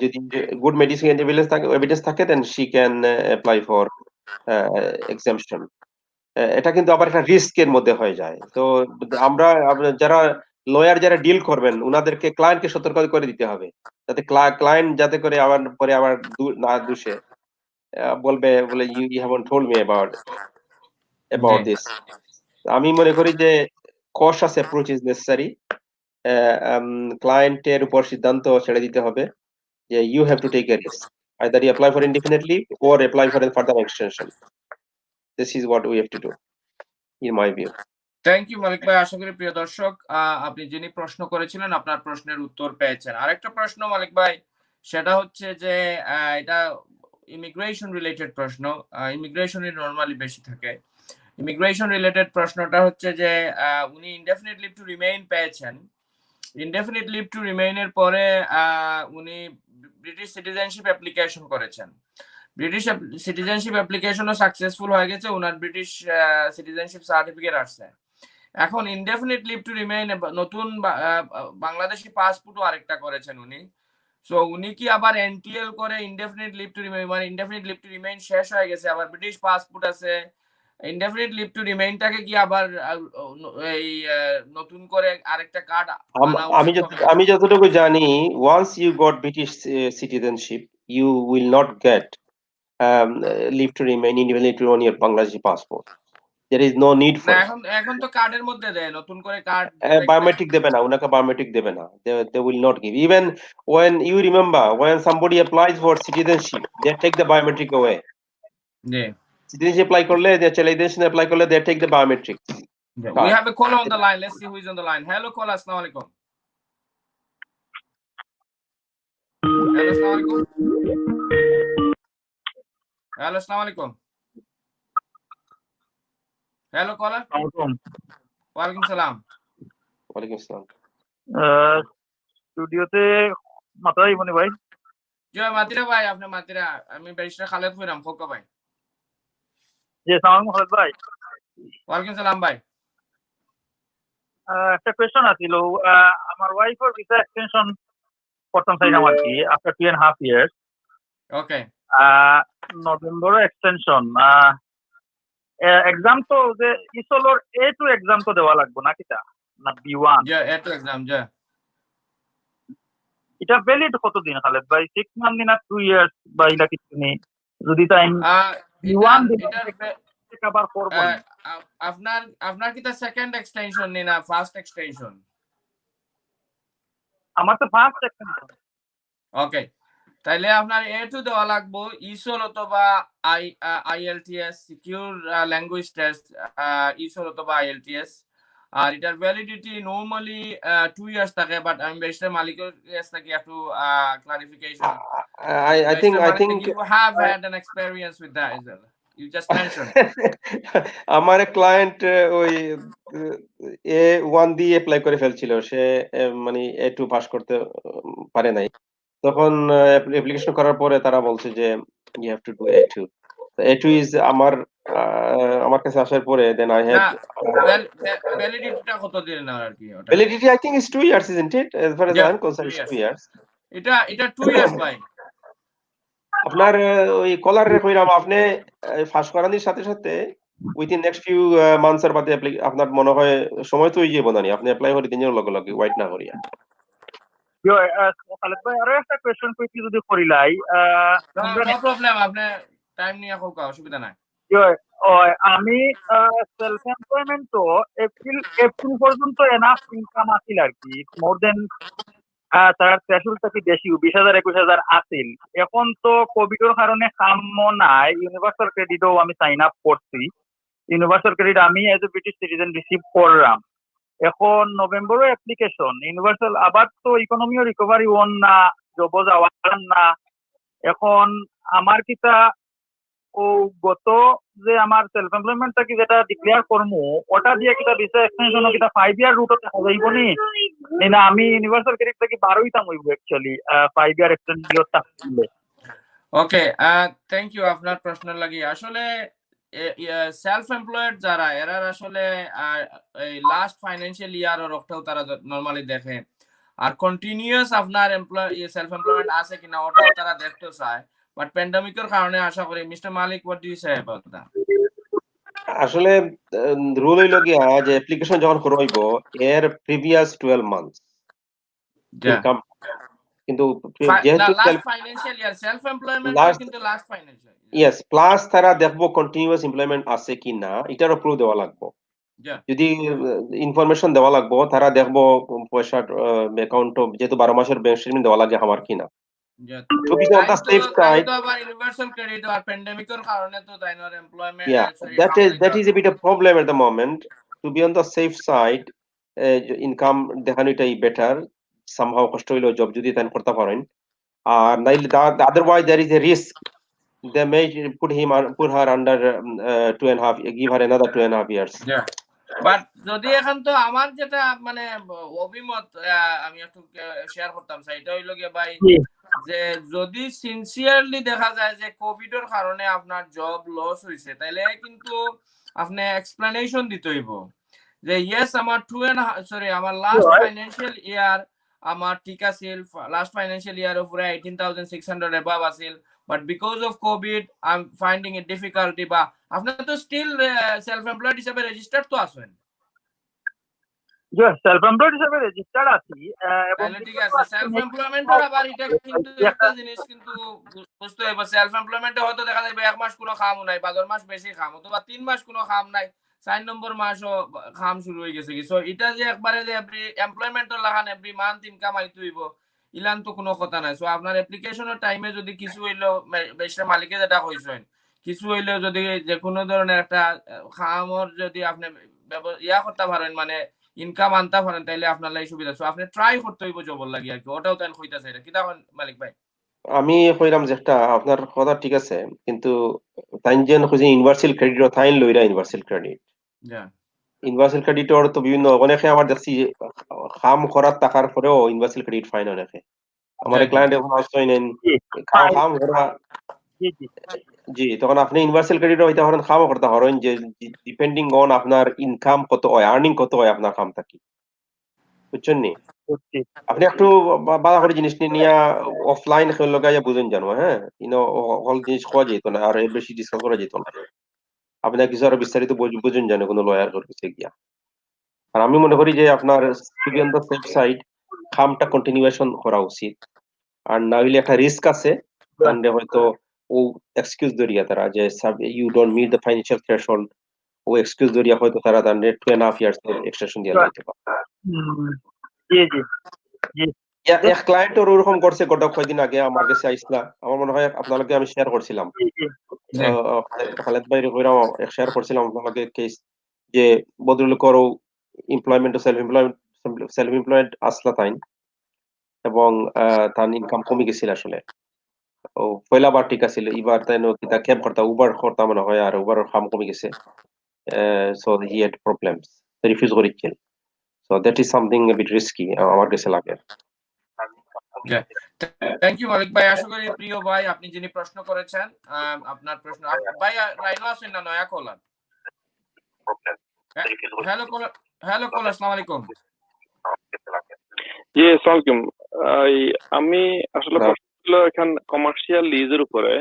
যদি গুড মেডিসিন এভিডেন্স থাকে then she can apply for exemption. এটা কিন্তু আবার একটা রিস্কের মধ্যে হয়ে যায়। তো আমরা যারা লয়ার যারা ডিল করবেন উনাদেরকে ক্লায়েন্টকে সতর্ক করে দিতে হবে, যাতে ক্লায়েন্ট যাতে করে আবার পরে আবার না দোষে বলবে বলে you haven't told me about this. আমি মনে করি যে কশাস অ্যাপ্রোচ ইজ নেসেসারি। ক্লায়েন্টের উপর সিদ্ধান্ত ছেড়ে দিতে হবে যে you have to take a risk, either you apply for indefinite leave or apply for further extension. This is what we have to do in my view. Thank you Malik ভাই। আশা করি প্রিয় দর্শক আপনি যিনি প্রশ্ন করেছিলেন আপনার প্রশ্নের উত্তর পেয়েছেন। আরেকটা প্রশ্ন মালিক ভাই, সেটা হচ্ছে যে এটা ইমিগ্রেশন রিলেটেড প্রশ্ন। ইমিগ্রেশনই নরমালি বেশি থাকে। ইমিগ্রেশন রিলেটেড প্রশ্নটা হচ্ছে যে উনি ইনডেফিনিট লিভ টু রিমেইন পেয়েছেন। ইনডেফিনিট লিভ টু রিমেইন এর পরে উনি ব্রিটিশ সিটিজেনশিপ অ্যাপ্লিকেশন করেছেন। ব্রিটিশ সিটিজেনশিপ অ্যাপ্লিকেশনও সাকসেসফুল হয়ে গেছে, ওনার ব্রিটিশ সিটিজেনশিপ সার্টিফিকেট আসছে। এখন ইনডেফিনিট লিভ টু রিমেইন নতুন বাংলাদেশি পাসপোর্টও আরেকটা করেছেন উনি। সো উনি কি আবার এনটিএল করে ইনডেফিনিট লিভ টু রিমেইন, মানে ইনডেফিনিট লিভ টু রিমেইন শেষ হয়ে গেছে, আবার ব্রিটিশ পাসপোর্ট আছে, ইনডেফিনিট লিভ টু রিমেইনটাকে কি আবার এই নতুন করে আরেকটা কার্ড আমি যতটুকু জানি, once you got British citizenship you will not get leave to remain indefinite on your Bangladeshi passport. There is no need for এখন তো কার্ডের মধ্যে দেয়, নতুন করে কার্ড biometric দেবে না, উনাকে biometric দেবে না। They will not give. Even when you remember, when somebody applies for citizenship, they take the biometric away. Citizenship apply করলে, citizenship apply করলে, they take the biometric. We have a caller on the line. Let's see who is on the line. Hello caller, assalamu alaikum. Hello, assalamu alaikum. Hello, assalamu alaikum. Hello caller. ওয়ালাইকুম সালাম। ওয়ালাইকুম সালাম। স্টুডিওতে মাত্রাই মনে ভাই। জয় মাতিরা ভাই, আপনি মাতিরা, আমি ব্যারিস্টার খালেদ কইরাম খোকা ভাই। জি, আসসালামু আলাইকুম খালেদ ভাই। ওয়ালাইকুম সালাম ভাই। একটা কোয়েশ্চন আছিল, আমার ওয়াইফের ভিসা এক্সটেনশন করতাম চাইলাম আর কি, আফটার 2.5 years। ওকে। নভেম্বর এক্সটেনশন এক্সাম তো যে ইসোলর A2 এক্সাম তো দেওয়া লাগবে না কিটা, না B1? জি, A2 এক্সাম জি। এটা ভ্যালিড কতদিন খালেদ ভাই? 6 মান্থ না 2 years বা ইলা কিছু নেই? যদি টাইম B1 এটা আবার করব না। আপনার কি তা সেকেন্ড এক্সটেনশন নি না ফার্স্ট এক্সটেনশন? আমার তো ফার্স্ট এক্সটেনশন। ওকে, তাইলে আপনার A2 দেওয়া লাগবে, ইসোল অথবা IELTS সিকিউর ল্যাঙ্গুয়েজ টেস্ট, ইসোল অথবা IELTS। আর এটার ভ্যালিডিটি নরমালি 2 ইয়ার্স থাকে, বাট আমি ব্যারিস্টার মালিকের কাছ থেকে একটু clarification. I think you have had an experience with that as well. You just mentioned. আমার ক্লায়েন্ট ওই A1 দিয়ে অ্যাপ্লাই করে ফেলছিল, সে মানে A2 পাস করতে পারে নাই। তখন অ্যাপ্লিকেশন করার পরে তারা বলছে যে you have to do A2. A2 is আমার কাছে আসার পরে দেন আই হ্যাড ভ্যালিডিটিটা কত দিনের আর কি ওটা? validity I think is 2 years, isn't it? As far as Yeah, I'm concerned, 2 it's years. 2 years. এটা 2 ইয়ার্স ভাই। আপনার ওই কলারে কইরাম আপনি ফাঁস করানির সাথে সাথে উইথিন নেক্সট ফিউ মান্থস এর বাদে আপনার মনে হয় সময় তো হয়ে যাবো না আপনি অ্যাপ্লাই করে দিনের লগে লগে ওয়াইট না করিয়া। খালেদ ভাই আরো একটা কোয়েশ্চন কইছি যদি করিলাই নো প্রবলেম, আপনি টাইম নিয়ে হোক, অসুবিধা নাই। আমি সেলফ এমপ্লয়মেন্ট তো এপ্রিল পর্যন্ত এনাফ ইনকাম আছিল আর কি, মোর দেন তার থ্রেশহোল্ড থেকে বেশি 20,000 21,000 আছিল। এখন তো কোভিডের কারণে কামও নাই, ইউনিভার্সাল ক্রেডিটও আমি সাইন আপ করছি, ইউনিভার্সাল ক্রেডিট আমি as a British citizen receive করলাম। এখন নভেম্বরও অ্যাপ্লিকেশন ইউনিভার্সাল, আবার তো ইকোনমিও রিকভারি ওন না, জব যাওয়ার না। এখন আমার কিতা ও গত যে আমার সেলফ এমপ্লয়মেন্টটা কি যেটা ডিক্লেয়ার করমু ওটা দিয়ে কিটা ভিসা এক্সটেনশন কিটা 5 ইয়ার রুটও দেখা যাইব নি না আমি ইউনিভার্সাল ক্রেডিট থেকে 12 ইতাম হইব অ্যাকচুয়ালি 5 ইয়ার এক্সটেনশন থাকলে। ওকে, থ্যাংক ইউ আপনার প্রশ্ন লাগি। আসলে সেলফ এমপ্লয়েড যারা এরা আসলে এই লাস্ট ফাইন্যান্সিয়াল ইয়ার ওর ওটাও তারা নরমালি দেখে, আর কন্টিনিউয়াস আপনার সেলফ এমপ্লয়মেন্ট আছে কিনা ওটাও তারা দেখতে চায়। বাট প্যান্ডেমিকের কারণে আশা করি mister Malik, what do you say about that? আসলে রুল হইল গিয়া যে অ্যাপ্লিকেশন যখন করইব এর প্রিভিয়াস 12 মান্থস ইনকাম, কিন্তু যেহেতু last financial year self employment কিন্তু লাস্ট ফাইন্যান্সিয়াল ইয়েস প্লাস তারা দেখবো কন্টিনিউয়াস এমপ্লয়মেন্ট আছে কি না এটারও প্রুফ দেওয়া লাগবে। যদি ইনফরমেশন দেওয়া লাগবে তারা দেখবো পয়সার অ্যাকাউন্ট যেহেতু 12 মাসের ব্যাংক স্টেটমেন্ট দেওয়া লাগে আমার কিনা। To be on the safe side, universal credit or pandemic or কারণে তো তাই না employment, yeah, that is a bit of problem at the moment. To be on the safe side, income দেখানোটাই better. Somehow কষ্ট হইলো job যদি তাই করতে পারেন, আর নাইলে otherwise there is a risk they may put her under 2.5, give her another 2.5 years. Yeah. But যদি এখন তো আমার যেটা মানে অভিমত আমি একটু শেয়ার করতাম সেটা হইল গিয়ে ভাই, যে যদি সিনসিয়ারলি দেখা যায় যে কোভিডের কারণে আপনার জব লস হইছে তাইলে কিন্তু আপনি এক্সপ্লেনেশন দিতে হইব যে ইয়েস আমার আমার লাস্ট ফাইন্যান্সিয়াল ইয়ার আমার ঠিক আছিল, লাস্ট ফাইন্যান্সিয়াল ইয়ার উপরে 18,600 এবাব আছিল, but because of COVID I'm finding it difficulty। বা আপনারা তো স্টিল সেলফ এমপ্লয়েড হিসেবে রেজিস্টার্ড তো আছেন? সেলফ এমপ্লয়েড হিসেবে রেজিস্টার্ড আছি এবং ঠিক আছে। সেলফ এমপ্লয়মেন্টের আবার এটা কিন্তু একটা জিনিস কিন্তু বুঝতে হবে, সেলফ এমপ্লয়মেন্টে হয়তো দেখা যাবে 1 মাস কোনো কাম নাই, 12 মাস বেশি কাম, অথবা 3 মাস কোনো কাম নাই, 4 নম্বর মাসও কাম শুরু হয়ে গেছে। সো এটা যে একবারে যে এভরি এমপ্লয়মেন্টের লাগান এভরি মান্থ ইনকাম আইতে হইব ইলান তো কোনো কথা নাই। সো আপনার অ্যাপ্লিকেশনের টাইমে যদি কিছু হইলো বেশটা মালিকে যেটা কইছেন কিছু হইলো যদি যে কোনো ধরনের একটা কামর যদি আপনি ইয়া করতে পারেন মানে ইনকাম আনতে পারেন তাইলে আপনার লাই সুবিধা। সো আপনি ট্রাই করতে হইব জবর লাগি আর কি, ওটাও তাই কইতাছে। এটা কি তখন মালিক ভাই? আমি কইরাম যে একটা আপনার কথা ঠিক আছে, কিন্তু তাই যেন খুঁজে ইউনিভার্সাল ক্রেডিট ও তাইন লইরা ইউনিভার্সাল ক্রেডিট ইউনিভার্সাল ক্রেডিটর তো বিভিন্ন অনেকে আমার দেখছি কাম করার টাকার পরেও ইউনিভার্সাল ক্রেডিট ফাইন অনেকে আমার ক্লায়েন্ট এখন আসছেন কাম করা জি, তখন আপনি ইউনিভার্সাল ক্রেডিট হইতে পারেন কামও করতে পারেন যে ডিপেন্ডিং অন আপনার ইনকাম কত হয়, আর্নিং কত হয় আপনার কাম থাকি, বুঝছেন নি? আপনি একটু বালা করে জিনিস নিয়ে অফলাইন লগাইয়া বুঝেন জানো, হ্যাঁ হল জিনিস খাওয়া যেত না আর বেশি ডিসকাস করা যেত না। আপনি কিছু আরো বিস্তারিত বুঝেন জানো কোনো লয়ার করতে গিয়া। আর আমি মনে করি যে আপনার to be on the safe side কামটা কন্টিনিউয়েশন করা উচিত, আর না হইলে একটা রিস্ক আছে তাহলে হয়তো ও এক্সকিউজ দরিয়া তারা যে you don't meet the financial threshold, ও এক্সকিউজ দরিয়া হয়তো তারা তাহলে 2.5 ইয়ার্স এক্সটেনশন দিয়ে দিতে পারে। জি জি জি এক ক্লায়েন্ট ওরকম করছে গত কয়েকদিন আগে আমার কাছে আইসলা, আমার মনে হয় আপনাদেরকে আমি শেয়ার করছিলাম, খালেদ ভাই শেয়ার করছিলাম আপনাকে কেস যে ভদ্রলোকের এমপ্লয়মেন্ট সেলফ এমপ্লয়েড আসলা তাই, এবং তার ইনকাম কমে গেছিল আসলে। ও পয়লাবার ঠিক আছিল, এবার তাই কিতা ক্যাব করতা উবার করতা মনে হয়, আর উবারের কাম কমে গেছে, so he had problems, refuse করেছিল। So that is something a bit risky আমার কাছে লাগে। থ্যাংক ইউ মালিক ভাই। আশা করি প্রিয় ভাই আপনি যিনি প্রশ্ন করেছেন আপনার প্রশ্ন ভাই রাইনো আছেন না নয়া কলার? হ্যালো কলার, হ্যালো কলার, আসসালামু আলাইকুম। জি আসসালামু আমি আসলে প্রশ্ন ছিল এখন কমার্শিয়াল লিজের উপরে।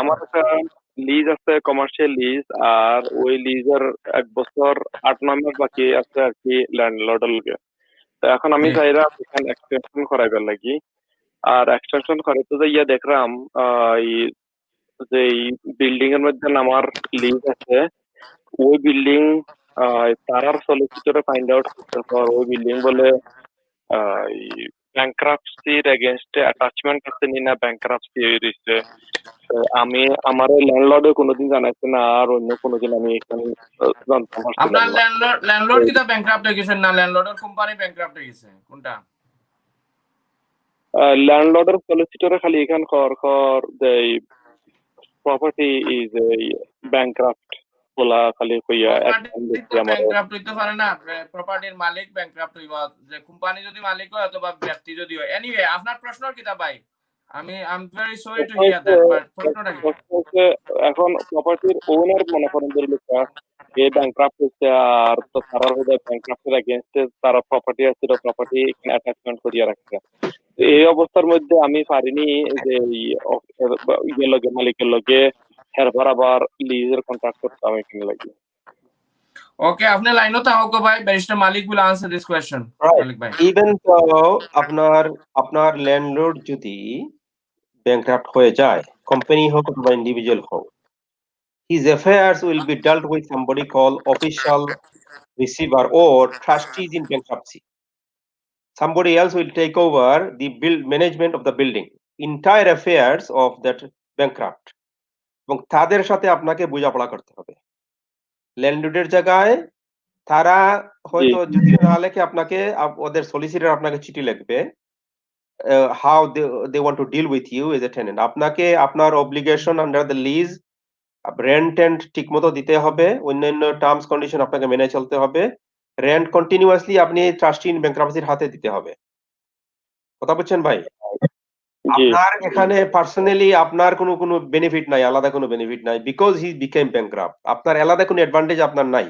আমার একটা লিজ আছে, কমার্শিয়াল লিজ, আর ওই লিজের 1 বছর 8-9 মাস বাকি আছে আর কি ল্যান্ডলর্ডের লগে। তো এখন আমি জি। চাইরা এখানে এক্সটেনশন করাইবার লাগি। আর এক্সটেনশন করাইতে যাইয়া দেখলাম যে বিল্ডিং এর মধ্যে আমার লিজ আছে, ওই বিল্ডিং তারার সলিসিটরে ফাইন্ড আউট করতে পর ওই বিল্ডিং বলে ব্যাংক্রাপসির এগেইনস্টে অ্যাটাচমেন্ট আছে নি না ব্যাংক্রাপসি হইছে। আমি আমার ল্যান্ডলর্ডে কোনোদিন জানাইছে না, আর অন্য কোনোদিন আমি এখানে জানতে পারছিলাম আপনার না। ল্যান্ডলর্ড কি দা ব্যাংক্রাপ্ট হয়ে গেছেন না ল্যান্ডলর্ডের কোম্পানি ব্যাংক্রাপ্ট হয়ে গেছে? কোনটা? ল্যান্ডলর্ডের সলিসিটরে খালি এখান কর যে প্রপার্টি ইজ ব্যাংক্রাপ্ট বলা খালি কইয়া ব্যাংক্রাপ্ট হইতে পারে না, প্রপার্টির মালিক ব্যাংক্রাপ্ট হইবা, যে কোম্পানি যদি মালিক হয় অথবা ব্যক্তি যদি হয়। এনিওয়ে আপনার প্রশ্ন কি দা ভাই? I am very sorry to hear that, but প্রশ্নটা কি? এখন প্রপার্টির ওনার মনে করেন যে লোকটা এ ব্যাংক্রাপ্ট হচ্ছে, আর তো তারা হয়ে ব্যাংক্রাপ্টের এগেইনস্টে তারা প্রপার্টি আছে, প্রপার্টি অ্যাটাচমেন্ট করিয়া রাখছে। এই অবস্থার মধ্যে আমি পারিনি যে ইয়ে লগে মালিকের লগে হেরবার আবার লিজের কন্ট্রাক্ট করতাম এখানে লাগি। ওকে, আপনি লাইনও থাকো ভাই, barrister Malik will answer this question. মালিক ভাই, ইভেন তো আপনার ল্যান্ডলর্ড যদি ব্যাংক্রাপ্ট হয়ে যায়, কোম্পানি হোক অথবা ইন্ডিভিজুয়াল হোক, his affairs will be dealt with somebody called official receiver or trustees in bankruptcy. Somebody else will take over the management of the building, entire affairs of that bankrupt, এবং তাদের সাথে আপনাকে বোঝাপড়া করতে হবে। ল্যান্ডলর্ডের জায়গায় তারা হয়তো যদিও না লেখে, আপনাকে ওদের সলিসিটর আপনাকে চিঠি লিখবে how they want to deal with you as a tenant. আপনাকে আপনার obligation under the lease, rent and ঠিকমতো দিতে হবে, অন্যান্য টার্মস কন্ডিশন আপনাকে মেনে চলতে হবে, রেন্ট কন্টিনিউয়াসলি আপনি ট্রাস্টি ইন ব্যাংক্রাপসির হাতে দিতে হবে। কথা বলছেন ভাই? আপনার এখানে পার্সোনালি আপনার কোনো বেনিফিট নাই, আলাদা কোনো বেনিফিট নাই, বিকজ হি বিকেম ব্যাংক্রাপ্ট। আপনার আলাদা কোনো অ্যাডভান্টেজ আপনার নাই।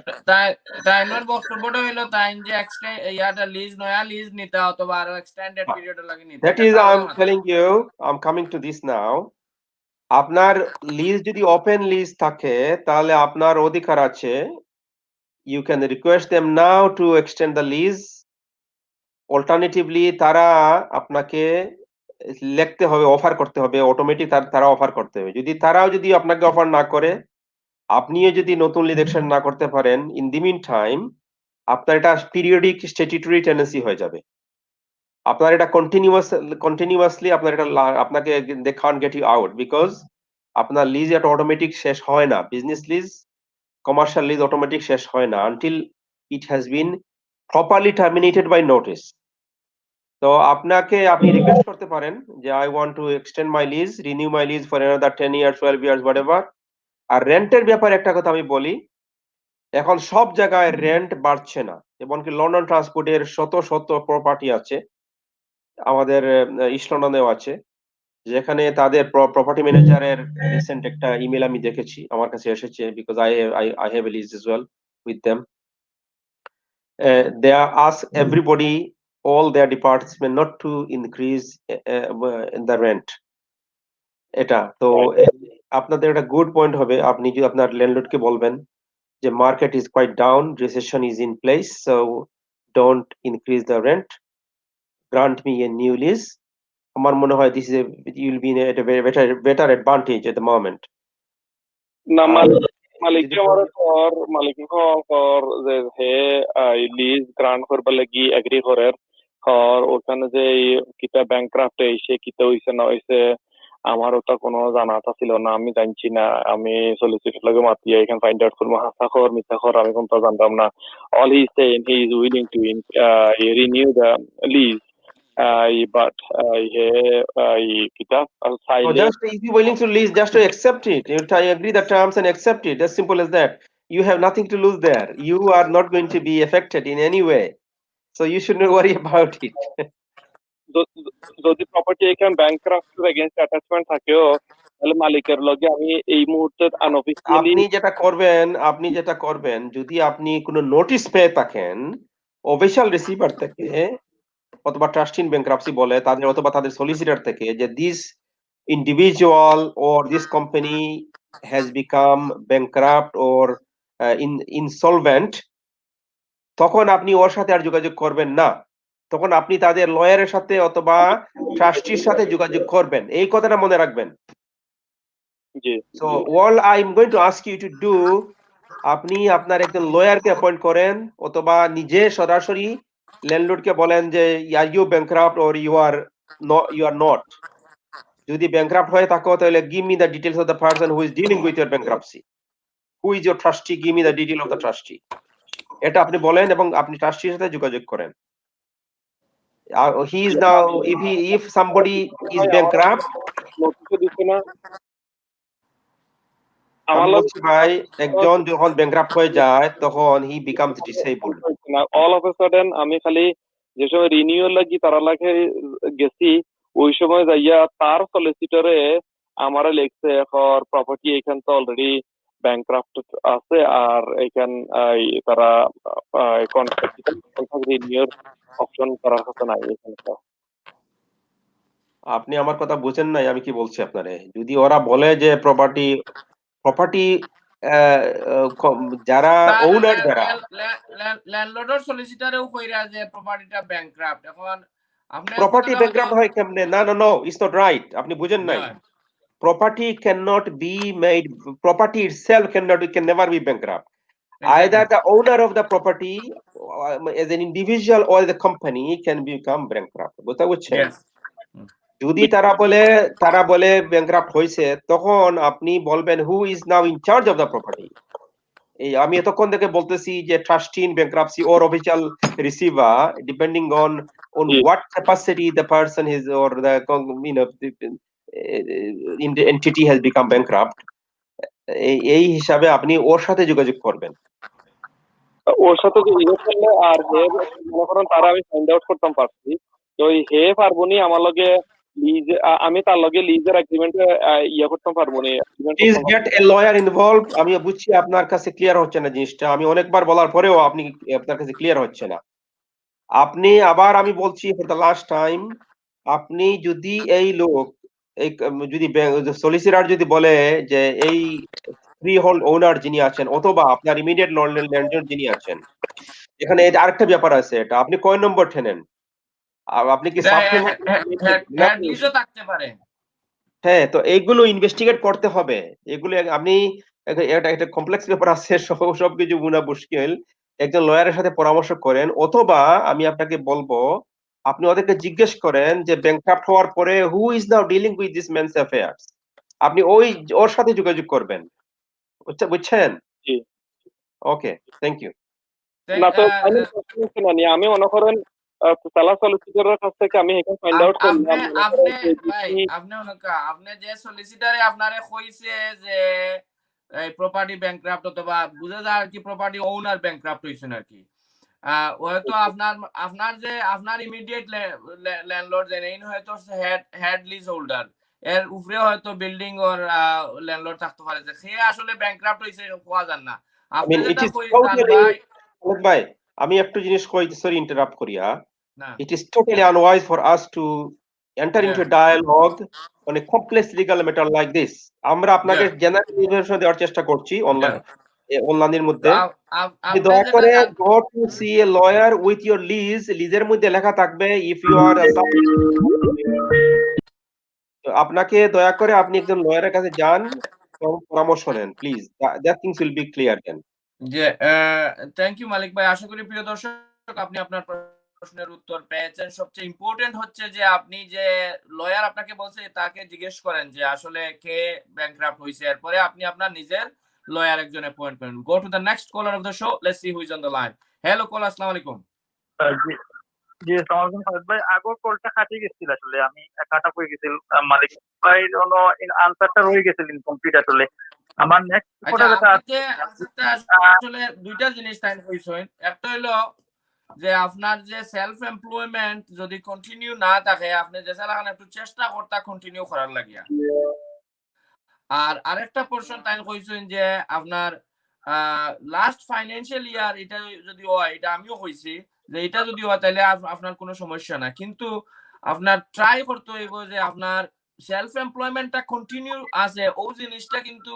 তাই নর বক্তব্যটা হইলো তাই যে এক্সটেন্ড ইয়াটা লিজ নয়া লিজ নিতে অথবা আরো এক্সটেন্ডেড পিরিয়ড লাগে নিতে। That is I am telling you, I am coming to this now. আপনার লিজ যদি ওপেন লিজ থাকে তাহলে আপনার অধিকার আছে, you can request them now to extend the lease. Alternatively তারা আপনাকে লিখতে হবে, অফার করতে হবে, অটোমেটিক তারা অফার করতে হবে। তারাও যদি আপনাকে অফার না করে, আপনিও যদি নতুন লিজ এক্সটেন্ড না করতে পারেন, ইন দি মিন টাইম আপনার এটা পিরিয়ডিক স্ট্যাটিউটরি টেন্ডেন্সি হয়ে যাবে। আপনার এটা কন্টিনিউয়াসলি আপনাকে they can't get you out, because আপনার লিজ এটা অটোমেটিক শেষ হয় না। Business lease, commercial lease automatic শেষ হয় না until it has been properly terminated by notice. তো আপনি রিকোয়েস্ট করতে পারেন যে I want to extend my lease, renew my lease for another 10 years 12 years whatever. আর রেন্টের ব্যাপারে একটা কথা আমি বলি, এখন সব জায়গায় রেন্ট বাড়ছে না। এমনকি লন্ডন ট্রান্সপোর্টের শত শত প্রপার্টি আছে, আমাদের ইস্ট লন্ডনেও আছে, যেখানে তাদের প্রপার্টি ম্যানেজারের রিসেন্ট একটা ইমেল আমি দেখেছি, আমার কাছে এসেছে, because I have a lease as well with them. They ask everybody, all their departments not to increase the rent. এটা তো আপনাদের একটা গুড পয়েন্ট হবে, আপনি যদি আপনার ল্যান্ডলর্ডকে বলবেন যে market is quite down, recession is in place, so don't increase the rent, grant me a new lease. আমার মনে হয় this is you will be in a better advantage at the moment. না মালিক যে হে লিজ গ্রান্ট করবার লাগি agri করে, আর ওখানে যে কিতা ব্যাংক্রাফ্ট হইছে কিতা হইছে না হইছে আমার ওটা কোনো জানা ছিল না, আমি জানছি না। আমি সলিসিটর লগে মাতিয়া এখানে ফাইন্ড আউট করবো হাসা খবর মিথ্যা খবর আমি কোনটা জানতাম না। All he saying he is willing to renew the lease, but kita So just if you willing to lease, just to accept it, you agree the terms and accept it, as simple as that. You have nothing to lose there, you are not going to be affected in any way, so you shouldn't worry about it. যদি property এখান ব্যাংক্রাফটের against attachment থাকেও তাহলে মালিকের লগে আমি এই মুহূর্তে unofficially আপনি যেটা করবেন যদি আপনি কোনো নোটিশ পেয়ে থাকেন অফিসিয়াল রিসিভার থেকে অথবা ট্রাস্টি ইন ব্যাংক্রাপসি বলে তাদের অথবা তাদের সলিসিটর থেকে যে this individual or this company has become bankrupt or insolvent, তখন আপনি ওর সাথে আর যোগাযোগ করবেন না, তখন আপনি তাদের লয়ারের সাথে অথবা ট্রাস্টির সাথে যোগাযোগ করবেন, এই কথাটা মনে রাখবেন। জি so all I'm going to ask you to do, আপনি আপনার একজন লয়ারকে অ্যাপয়েন্ট করেন অথবা নিজে সরাসরি ল্যান্ডলর্ডকে বলেন যে are you bankrupt or you are not. যদি ব্যাংক্রাফট হয়ে থাকো তাহলে give me the details of the person who is dealing with your bankruptcy, who is your trustee, give me the detail of the trustee. এটা আপনি বলেন এবং আপনি ট্রাস্টির সাথে যোগাযোগ করেন। He is now, if somebody is bankrupt, নোটিশও দিচ্ছে না আমি আমার বলছি ভাই একজন যখন ব্যাংক্রাফট হয়ে যায় তখন he becomes disabled. All of a sudden আমি খালি যে সময় রিনিউয়াল লাগি তারা লাগে গেছি ওই সময় যাইয়া তার সলিসিটরে আমারে লিখছে ফর প্রপার্টি এখান তো অলরেডি ব্যাংক্রাফট আছে আর এখান তারা কন্ট্রাক্ট রিনিউয়াল অপশন করার কথা নাই এখানে। আপনি আমার কথা বুঝেন নাই, আমি কি বলছি আপনারে, যদি ওরা বলে যে প্রপার্টি যারা ওনার যারা ল্যান্ডলর্ডের সলিসিটরেও কইরা যে প্রপার্টিটা ব্যাংক্রাফট, এখন আপনি প্রপার্টি ব্যাংক্রাফট হয় কেমনে? না না নো, ইটস নট রাইট, আপনি বুঝেন নাই। Property cannot be made, property itself can never be bankrupt. Either the owner of the property as an individual or the company can become bankrupt. বুঝতে পারছেন? যদি তারা বলে ব্যাংক্রাফট হয়েছে তখন আপনি বলবেন who is now in charge of the property. এই আমি এতক্ষণ থেকে বলতেছি যে trustee in bankruptcy or official receiver depending on what capacity the person is or the entity has become bankrupt, এই হিসাবে আপনি ওর সাথে যোগাযোগ করবেন। ওর সাথে যে ইয়ে করলে আর হে মনে করেন তারা আমি ফাইন্ড আউট করতাম পারছি তো হে পারবনি আমার লগে লিজ আমি তার লগে লিজের এগ্রিমেন্ট ইয়ে করতাম পারবনি। Please get a lawyer involved. আমি বুঝছি আপনার কাছে ক্লিয়ার হচ্ছে না জিনিসটা, আমি অনেকবার বলার পরেও আপনার কাছে ক্লিয়ার হচ্ছে না। আপনি আবার আমি বলছি ফর দ্য লাস্ট টাইম, আপনি যদি এই লোক যদি সলিসিটর যদি বলে যে এই ফ্রি হোল্ড ওনার যিনি আছেন অথবা আপনার ইমিডিয়েট ল্যান্ডলর্ড যিনি আছেন, এখানে আরেকটা ব্যাপার আছে, এটা আপনি কয় নম্বর ঠেনেন? আপনি কি হেড লিজও থাকতে পারে। হ্যাঁ, তো এইগুলো ইনভেস্টিগেট করতে হবে, এগুলো আপনি একটা কমপ্লেক্স ব্যাপার আছে, সবকিছু গুনা মুশকিল। একজন লয়ারের সাথে পরামর্শ করেন অথবা আমি আপনাকে বলবো আপনি ওদেরকে জিজ্ঞেস করেন যে ব্যাংক্রাফট হওয়ার পরে who is now dealing with this man's affairs, আপনি ওর সাথে যোগাযোগ করবেন। বুঝছেন? জি ওকে, থ্যাংক ইউ। না তো আমি মনে করেন সালা সলিসিটরের কাছ থেকে আমি এখানে ফাইন্ড আউট করলাম আপনি যে সলিসিটরে আপনারে কইছে যে এই প্রপার্টি ব্যাংক্রাফট অথবা বুঝা যায় আর কি প্রপার্টি ওনার ব্যাংক্রাফট হইছেন আর কি, হয়তো আপনার ইমিডিয়েট ল্যান্ডলর্ড জেনেইন হয়তো হেড লিজ হোল্ডার এর উপরে হয়তো বিল্ডিং ওর ল্যান্ডলর্ড থাকতে পারে যে সে আসলে ব্যাংক্রাফট হইছে কোয়া জান না। আপনি যেটা কইছেন ভাই আমি একটু জিনিস কই, সরি ইন্টারাপ্ট করিয়া, it is totally unwise for us to enter into a dialogue on a complex legal matter like this. আমরা আপনাকে জেনারেল ইনফরমেশন দেওয়ার চেষ্টা করছি অনলাইনের মধ্যে। দয়া করে go to see a lawyer with your lease, লিজের মধ্যে লেখা থাকবে if you are a আপনাকে দয়া করে আপনি একজন লয়ারের কাছে যান, পরামর্শ নেন please, that things will be clear then. যে থ্যাংক ইউ মালিক ভাই। আশা করি প্রিয় দর্শক আপনি আপনার প্রশ্নের উত্তর পেয়েছেন। সবচেয়ে ইম্পর্টেন্ট হচ্ছে যে আপনি যে লয়ার আপনাকে বলছে তাকে জিজ্ঞেস করেন যে আসলে কে ব্যাংক্রাফট হইছে, এরপরে আপনি আপনার নিজের লয়ার একজন অ্যাপয়েন্ট করেন। Go to the next caller of the show, let's see who is on the line. Hello caller, আসসালামু আলাইকুম। জি আসসালামু আলাইকুম খালেদ ভাই, আগের কলটা কাটিয়ে গেছিল, আসলে আমি কাটা হয়ে গেছিল, মালিক ভাই হলো আনসারটা রয়ে গেছিল ইনকমপ্লিট। আসলে আমার নেক্সট কোটা যেটা আসলে দুইটা জিনিস টাইম কইছেন, একটা হলো যে আপনার যে সেলফ এমপ্লয়মেন্ট যদি কন্টিনিউ না থাকে আপনি যে সালাখান একটু চেষ্টা করতা কন্টিনিউ করার লাগিয়া। আর আরেকটা পোরশন তাই কইছেন যে আপনার লাস্ট ফাইন্যান্সিয়াল ইয়ার এটা যদি হয়, এটা আমিও কইছি যে এটা যদি হয় তাহলে আপনার কোনো সমস্যা না, কিন্তু আপনার ট্রাই করতে হইব যে আপনার সেলফ এমপ্লয়মেন্টটা কন্টিনিউ আছে ও জিনিসটা কিন্তু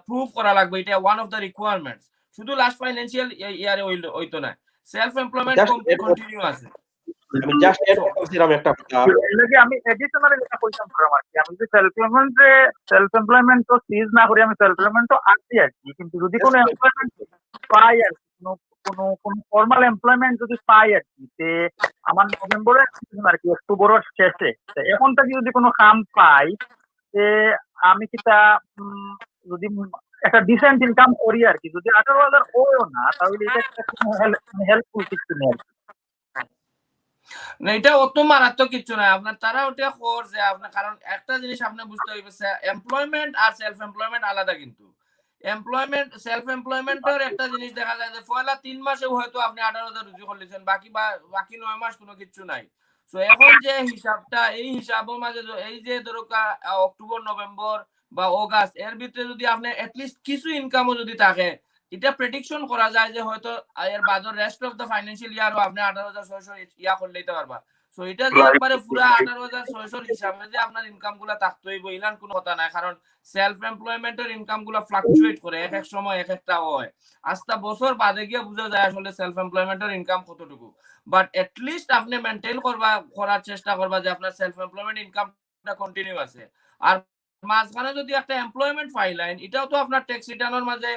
প্রুভ করা লাগবে, এটা ওয়ান অফ দ্য রিকোয়ারমেন্টস। শুধু লাস্ট ফাইন্যান্সিয়াল ইয়ারে হইতো না, সেলফ এমপ্লয়মেন্ট জাস্ট কন্টিনিউ আছে। আমি জাস্ট এড করতেছিলাম একটা কথা। এর লাগে আমি এডিশনালি যেটা কইতাম করলাম আর কি, আমি যদি সেলফ এমপ্লয়মেন্ট তো সিজ না করি, আমি সেলফ এমপ্লয়মেন্ট তো আছি আর কি, কিন্তু যদি কোনো এমপ্লয়মেন্ট পাই আর কি, কোনো ফর্মাল এমপ্লয়মেন্ট যদি পাই আর কি, তে আমার নভেম্বরের আর কি অক্টোবরের শেষে এখন থেকে যদি কোনো কাম পাই, তে আমি কিতা যদি একটা ডিসেন্ট ইনকাম করি আর কি, যদি 18,000 ওও না তাহলে এটা একটা হেল্পফুল কিছু নেই আর কি। না এটা অত মারাত্মক কিছু না, আপনার তারা ওটা খোর যে আপনার, কারণ একটা জিনিস আপনি বুঝতে হইবে এমপ্লয়মেন্ট আর সেলফ এমপ্লয়মেন্ট আলাদা, কিন্তু এমপ্লয়মেন্ট সেলফ এমপ্লয়মেন্টের একটা জিনিস দেখা যায় যে পয়লা 3 মাসেও হয়তো আপনি 18,000 রুজি করলেছেন, বাকি 9 মাস কোনো কিছু নাই। সো এখন যে হিসাবটা, এই হিসাবের মাঝে এই যে ধরো অক্টোবর নভেম্বর বা অগাস্ট এর ভিতরে যদি আপনি এটলিস্ট কিছু ইনকামও যদি থাকে, এটা প্রেডিকশন করা যায় যে হয়তো এর বাদর রেস্ট অফ দ্য ফাইন্যান্সিয়াল ইয়ারও আপনি 18,600 ইয়া করলে দিতে পারবা। সো এটা যে একবারে পুরা 18,600 হিসাবে যে আপনার ইনকাম গুলা থাকতে হইব ইলান কোনো কথা নাই, কারণ সেলফ এমপ্লয়মেন্টের ইনকাম গুলা ফ্লাকচুয়েট করে, এক এক সময় এক একটা হয়, আস্তা বছর বাদে গিয়ে বোঝা যায় আসলে সেলফ এমপ্লয়মেন্টের ইনকাম কতটুকু। বাট এটলিস্ট আপনি মেনটেন করার চেষ্টা করবা যে আপনার সেলফ এমপ্লয়মেন্ট ইনকামটা কন্টিনিউ আছে। আর মাঝখানে যদি একটা এমপ্লয়মেন্ট ফাইলাইন, এটাও তো আপনার ট্যাক্স রিটার্নের মাঝে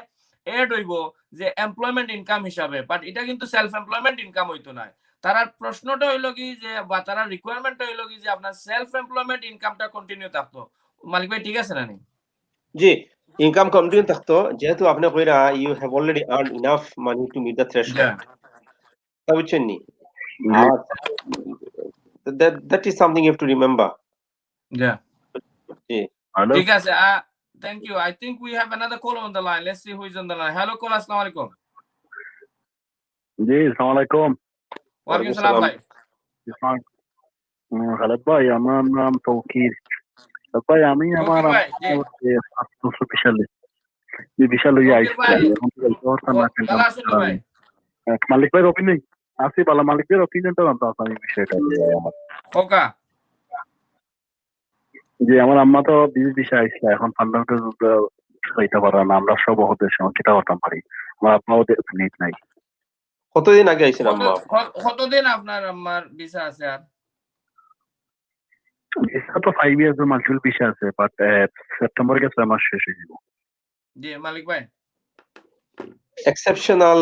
এড হইব যে এমপ্লয়মেন্ট ইনকাম হিসাবে, বাট এটা কিন্তু সেলফ এমপ্লয়মেন্ট ইনকাম হইতো না। তার প্রশ্নটা হইলো কি যে, বা তার রিকোয়ারমেন্টটা হইলো কি যে আপনার সেলফ এমপ্লয়মেন্ট ইনকামটা কন্টিনিউ থাকতো। মালিক ভাই ঠিক আছে না নি? জি, ইনকাম কন্টিনিউ থাকতো, যেহেতু আপনি কইরা you have already earn enough money to meet the threshold, তা বুঝছেন নি? আর that is something you have to remember. জি, ঠিক আছে, thank you. I think we have another call on the line. Let's see who is on the line. Hello call, আসসালামু আলাইকুম। জি আসসালামু আলাইকুম। ওয়ালাইকুম সালাম ভাই। খালেদ ভাই, আমার নাম তৌকির। ভাই আমি আমার তৌকির ভাই, জি। বিশাল হয়ে তৌকির আইছি, ভাই, এখন ভালো আছেন নি ভাই? মালিক ভাইয়ের অপিনিয়ন আছে, বালা মালিক ভাইয়ের অপিনিয়নটা জানতে চাই এই বিষয়টা। ওকা যে আমার আম্মা তো বিদেশে আইছিল, এখন ফান্ডামেন্টাল হইতে পারে না, আমরা সব ওদের সঙ্গে কিতা করতাম পারি, আমার আব্বাও নেট নাই। কতদিন আগে আইছেন আম্মা? কতদিন আপনার আম্মার ভিসা আছে? আর ভিসা তো 5 ইয়ার্স এর মাল্টিপল ভিসা আছে, বাট সেপ্টেম্বরে গেছে আমার শেষ হয়ে যাবে। জি মালিক ভাই। এক্সেপশনাল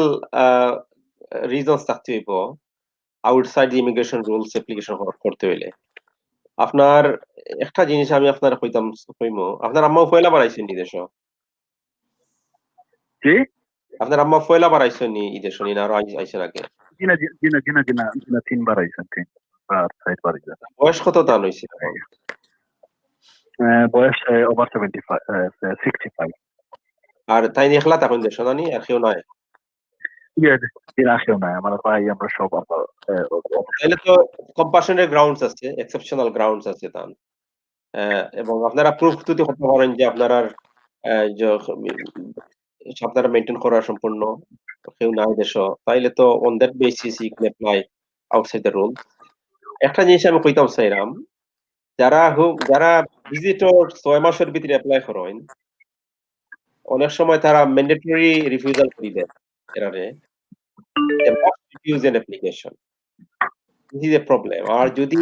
রিজনস থাকতে হইব outside the immigration rules application করতে হইলে। আপনার একটা জিনিস আমি আপনার কইমো, আপনার আম্মা পয়লা বাড়াইছেন নি দেশ? জি আপনার আম্মা পয়লা বাড়াইছেন নি এই দেশ, না আরো আইছেন আগে? জিনা 3বার আইছেন, 4বার আইছেন। বয়স কত দান হইছে? বয়স ওভার 65। আর তাই একলা তখন দেশ না নি, আর কেউ নাই? আসেও নাই, আমার ভাই আমরা সব তাইলে তো কম্পাশনের গ্রাউন্ডস আছে, এক্সেপশনাল গ্রাউন্ডস আছে তান। এবং আপনারা প্রুফ যদি করতে পারেন যে আপনারা আপনারা মেনটেন করা সম্পূর্ণ কেউ নাই দেশ, তাইলে তো on that basis you can apply outside the rule. একটা জিনিস আমি কইতাম চাইরাম, যারা ভিজিটর 6 মাসের ভিতরে অ্যাপ্লাই করেন, অনেক সময় তারা ম্যান্ডেটরি রিফিউজাল করে দেন এরারে, refuse an application. This is a problem. আর যদি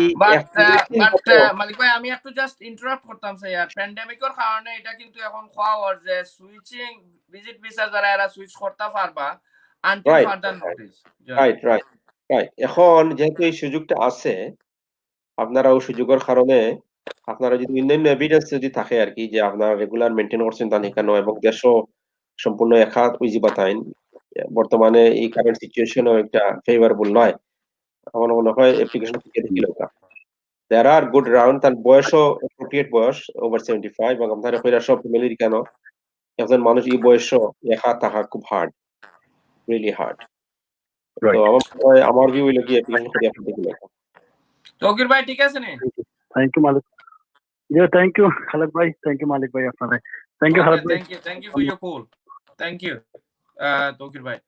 মালিক ভাই আমি একটু জাস্ট ইন্টারাপ্ট করতাম স্যার, আর প্যান্ডেমিকের কারণে এটা কিন্তু এখন খাওয়ার যে সুইচিং ভিজিট ভিসা যারা এরা সুইচ করতে পারবা আনটিল ফার্দার নোটিস। রাইট। এখন যেহেতু এই সুযোগটা আছে, আপনারা ওই সুযোগের কারণে আপনারা যদি অন্যান্য এভিডেন্স যদি থাকে আর কি, যে আপনারা রেগুলার মেনটেন করছেন তা কেন, এবং দেশও সম্পূর্ণ একা উইজি বাতাইন, বর্তমানে এই কারেন্ট সিচুয়েশনও একটা ফেভারেবল নয়, আমার মনে হয় অ্যাপ্লিকেশন থেকে দিল না। There are good round, তার বয়সও appropriate বয়স ওভার 75, এবং আপনারা কইরা সব ফ্যামিলির কেন একজন মানুষ এই বয়সও একা থাকা খুব হার্ড, রিয়েলি হার্ড। তো Right. আমার মনে হয় আমার ভিউ হইলো কি অ্যাপ্লিকেশন করে আপনি দেখুন এখন। তৌকির ভাই ঠিক আছে নি? Thank you, Malik. Yeah, thank you, Khaled bhai. Thank you, Malik bhai. আপনারে thank you, Okay, Khaled bhai. thank you for your call. Thank you, Tauqir ভাই।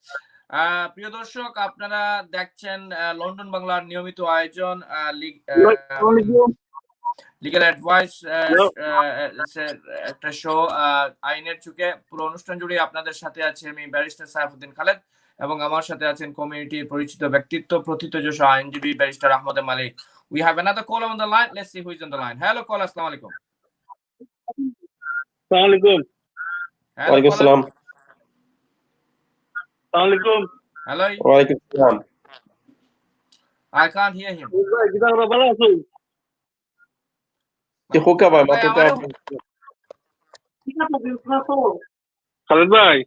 প্রিয় দর্শক, আপনারা দেখছেন লন্ডন বাংলার নিয়মিত আয়োজন লিগ্যাল অ্যাডভাইস একটা শো আইনের চুকে। পুরো অনুষ্ঠান জুড়ে আপনাদের সাথে আছি আমি ব্যারিস্টার সাইফুদ্দিন খালেদ এবং আমার সাথে আছেন কমিউনিটির পরিচিত ব্যক্তিত্ব প্রথিতযশা আইনজীবী barrister Ahmed Malik. We have another caller on the line. Let's see who is on the line. Hello caller, আসসালামু আলাইকুম। আসসালামু আলাইকুম। Hello ওয়ালাইকুম caller. আসসালাম। আসসালামু আলাইকুম। Hello, ওয়ালাইকুম আসসালাম। I can't hear him. ভাই কিটা করে ভালো আছো? যে খোকা ভাই ভাই, মাতুকা খালেদ ভাই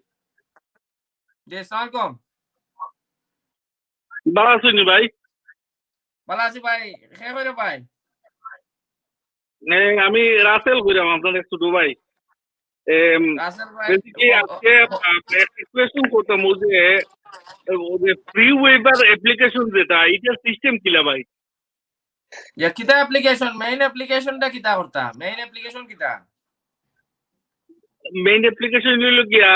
জি, আসসালামু আলাইকুম। ভালো আছো নি ভাই? ভালো আছি ভাই, খেয়ে কইরে ভাই। আমি রাসেল কইরাম আপনাদের ছোট ভাই। রাসেল ভাই, বেসিক্যালি আজকে একটা কোয়েশ্চেন করতাম ওই যে ফ্রি ওয়েবার অ্যাপ্লিকেশন যেটা এটার সিস্টেম কিলা ভাই? ইয়া কিতা অ্যাপ্লিকেশন, মেইন অ্যাপ্লিকেশনটা কিতা করতা? মেইন অ্যাপ্লিকেশন কিতা? মেইন অ্যাপ্লিকেশন হলো গিয়া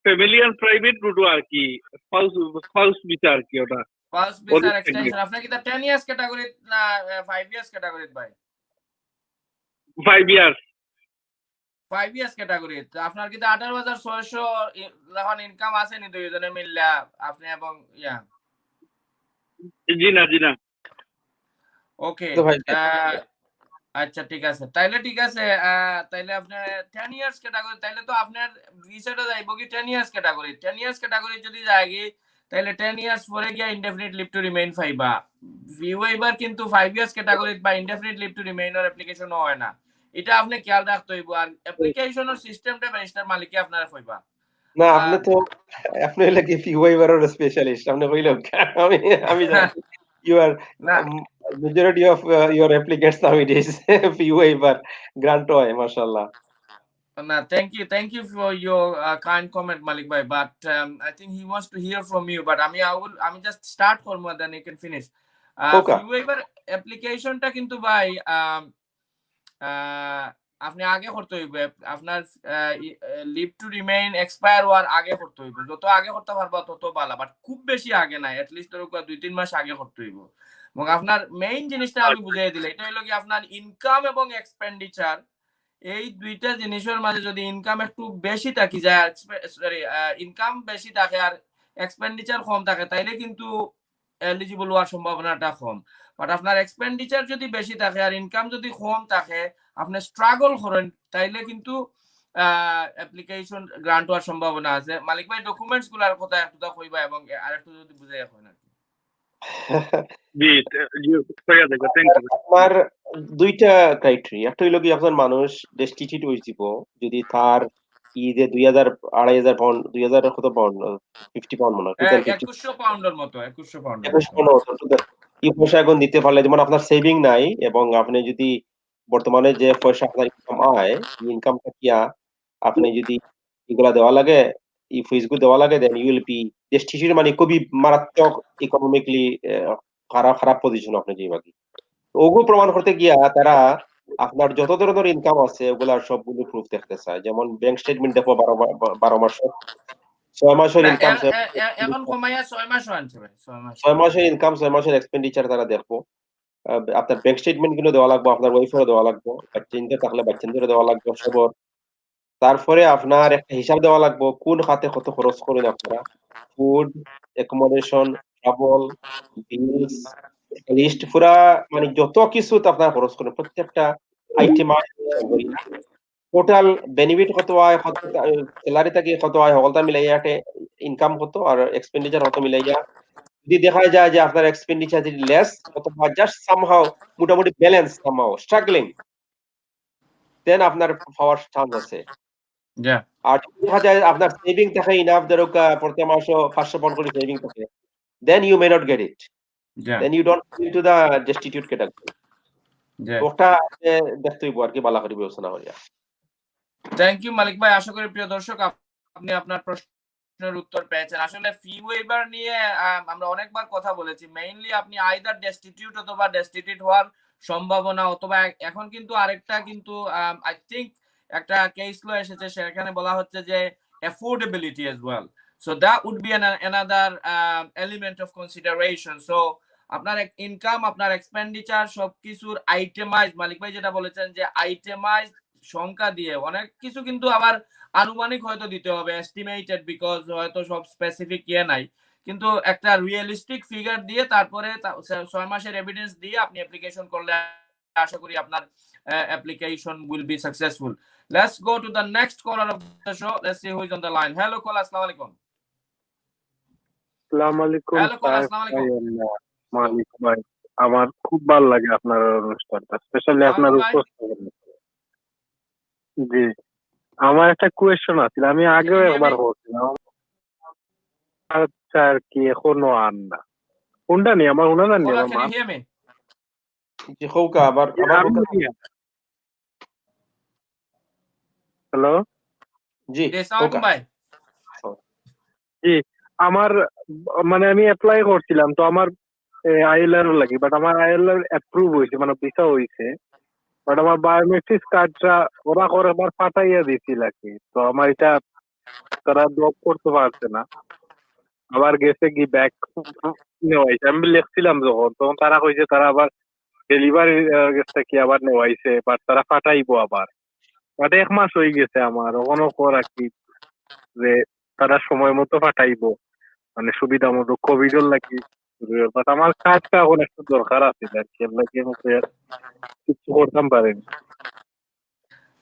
ফ্যামিলি এন্ড প্রাইভেট রুট আর কি স্পাউস ভিসা আর কি ওটা পাস ভিসার এক্সটেনশন আপনার কিতা 10 ইয়ার্স ক্যাটাগরি না 5 ইয়ার্স ক্যাটাগরি ভাই? 5 ইয়ার্স 5 ইয়ার্স ক্যাটাগরি। তো আপনার কিতা 18,600 এখন ইনকাম আছে নি দুইজনে মিললা আপনি এবং ইয়া? জি না ওকে, তো ভাই আচ্ছা ঠিক আছে, তাইলে ঠিক আছে। তাইলে আপনি 10 ইয়ার্স ক্যাটাগরি, তাইলে তো আপনার ভিসাটা যাইব কি 10 ইয়ার্স ক্যাটাগরি। 10 ইয়ার্স ক্যাটাগরি যদি যায় কি তাইলে 10 ইয়ার্স পরে গিয়া ইনডেফিনিট লিভ টু রিমেইন পাইবা। ভিউ এবার কিন্তু 5 ইয়ার্স ক্যাটাগরি বা ইনডেফিনিট লিভ টু রিমেইনের অ্যাপ্লিকেশন হয় না। এটা আপনি খেয়াল রাখতে হইব। আর অ্যাপ্লিকেশনের সিস্টেমটা ব্যারিস্টার মালিককে আপনারা কইবা। না আপনি তো আপনি হইলে কি ফি ওয়েভারের স্পেশালিস্ট আপনি হইলো আমি আমি জানি you are না majority of your applicants nowadays fee waiver grant হয় মাশাআল্লাহ। No, thank you for your kind comment, Malik bhai. But I think he wants to hear from you. But I just start for more than you can finish. Okay. Fee waiver application টা কিন্তু ভাই আপনি আগে করতে হইবে। আপনার leave to remain expire হওয়ার আগে করতে হইবে। যত আগে করতে পারবা তত ভালো। বাট খুব বেশি আগে নাই, এটলিস্ট ধরো 2-3 মাস আগে করতে হইব। এবং আপনার মেইন জিনিসটা আমি বুঝিয়ে দিলে, এটা হলো কি আপনার ইনকাম এবং এক্সপেন্ডিচার, এই দুইটা জিনিসের মাঝে যদি ইনকাম একটু বেশি থাকি যায়, সরি ইনকাম বেশি থাকে আর এক্সপেন্ডিচার কম থাকে, তাইলে কিন্তু এলিজিবল হওয়ার সম্ভাবনাটা কম। বাট আপনার এক্সপেন্ডিচার যদি বেশি থাকে আর ইনকাম যদি কম থাকে, আপনি স্ট্রাগল করেন, তাইলে কিন্তু অ্যাপ্লিকেশন গ্রান্ট হওয়ার সম্ভাবনা আছে। মালিক ভাই, ডকুমেন্টস গুলার কথা একটু কইবা এবং আরেকটু যদি বুঝাই এখন আর কি। আপনার দুইটা ক্রাইটেরিয়া, একটা হইলো কি আপনার মানুষ ডেস্টিটিউট হইছিব যদি তার ঈদে 2,000-2,500 পাউন্ড 2,000 কত পাউন্ড 50 পাউন্ড মনে হয় 2100 পাউন্ডের মতো 2100 পাউন্ডের 21 পাউন্ড এই পয়সা এখন দিতে পারলে, যেমন আপনার সেভিং নাই এবং আপনি যদি বর্তমানে যে পয়সা আপনার ইনকাম আয় ইনকামটা কিয়া আপনি যদি এগুলা দেওয়া লাগে এই ফিজগুলো দেওয়া লাগে, then you will be destitute, মানে খুবই মারাত্মক ইকোনমিক্যালি খারাপ পজিশন আপনি যে বাকি ওগুলো প্রমাণ করতে গিয়া তারা আপনার যত ধরনের ইনকাম আছে ওগুলার সবগুলো প্রুফ দেখতে চায়। যেমন ব্যাংক স্টেটমেন্ট দেখো 12 মাস 6 মাসের ইনকাম এখন কমাইয়া 6 মাস আনছে ভাই, 6 মাস 6 মাসের ইনকাম 6 মাসের এক্সপেন্ডিচার তারা দেখবো। আপনার ব্যাংক স্টেটমেন্ট গুলো দেওয়া লাগবে, আপনার ওয়াইফেরও দেওয়া লাগবে, বাচ্চাদের থাকলে বাচ্চাদেরও দেওয়া লাগবে সবর। তারপরে আপনার একটা হিসাব দেওয়া লাগবে কোন খাতে কত খরচ করেন আপনারা, ফুড, অ্যাকোমোডেশন, ট্রাভেল, বিলস, লিস্ট পুরা, মানে যত কিছু আপনারা খরচ করেন প্রত্যেকটা আইটেম টোটাল বেনিফিট কত হয়, কত স্যালারি থেকে কত হয়, সকলটা মিলাইয়া একটা ইনকাম কত আর এক্সপেন্ডিচার কত মিলাইয়া যদি দেখা যায় যে আপনার এক্সপেন্ডিচার যদি লেস অথবা জাস্ট সামহাউ মোটামুটি ব্যালেন্স সামহাউ স্ট্রাগলিং, দেন আপনার পাওয়ার চান্স আছে। আর যদি দেখা যায় আপনার সেভিং থাকে ইনাফ, ধরো প্রতি মাসে 500 পাউন্ড করে সেভিং থাকে, then you may not get it, then you don't feel to the destitute category. ওটা দেখতে হইব আর কি ভালো করে বিবেচনা করিয়া। থ্যাংক ইউ মালিক ভাই। আশা করি প্রিয় দর্শক আপনি আপনার প্রশ্ন প্রশ্নের উত্তর পেয়েছেন। আসলে ফি ওয়েভার নিয়ে আমরা অনেকবার কথা বলেছি। মেইনলি আপনি আইদার ডেস্টিটিউট অথবা ডেস্টিটিউট হওয়ার সম্ভাবনা, অথবা এখন কিন্তু আরেকটা কিন্তু আই থিংক একটা কেস ল এসেছে, সেখানে বলা হচ্ছে যে affordability as well. So that would be another element of consideration. So আপনার ইনকাম, আপনার এক্সপেন্ডিচার সবকিছুর আইটেমাইজ, মালিক ভাই যেটা বলেছেন যে আইটেমাইজ সংখ্যা দিয়ে অনেক কিছু কিন্তু আবার আনুমানিক হয়তো দিতে হবে, এস্টিমেটেড, বিকজ হয়তো সব স্পেসিফিক নাই, কিন্তু একটা রিয়েলিস্টিক ফিগার দিয়ে তারপরে 6 মাসের এভিডেন্স দিয়ে আপনি অ্যাপ্লিকেশন করলে আশা করি আপনার application will be successful. Let's go to the next caller of the show. Let's see who is on the line. Hello caller, assalamu alaikum. আসসালামু আলাইকুম Hello caller, sir. assalamu alaikum. মালিক ভাই, আমার খুব ভালো লাগে আপনার অনুষ্ঠানটা, স্পেশালি আপনার সালাম ভাই। উপস্থাপনা। জি, আমার একটা কোয়েশ্চন আছে, আমি আগেও Can you hear একবার me? করছিলাম। আচ্ছা, আর কি এখনো আন না কোনটা নেই আমার ওনা জানি Caller, আমার can মা। you hear me? জি খৌকা আবার হ্যালো, জি Yes, assalamu alaikum খৌকা bhai. জি, আমার মানে আমি অ্যাপ্লাই করছিলাম তো আমার আইএলআর লাগে, বাট আমার আইএলআর অ্যাপ্রুভ হয়েছে, মানে ভিসা হয়েছে, বাট আমার বায়োমেট্রিক কার্ডটা ওরা করে আবার পাঠাইয়া দিছিল আর কি। তো আমার এটা তারা ব্লক করতে পারছে না, আবার গেছে কি ব্যাক নেওয়াইছে। আমি লিখছিলাম যখন, তখন তারা কইছে তারা আবার ডেলিভারি গেছে কি আবার নেওয়াইছে, বাট তারা পাঠাইবো আবার। বাট 1 মাস হয়ে গেছে আমার, ওখানে কর আর কি যে তারা সময় মতো পাঠাইবো, মানে সুবিধা মতো কোভিডের লাগি। বাট আমার কার্ডটা এখন একটু দরকার আছে আর কি, লাগে কিছু করতাম পারেন।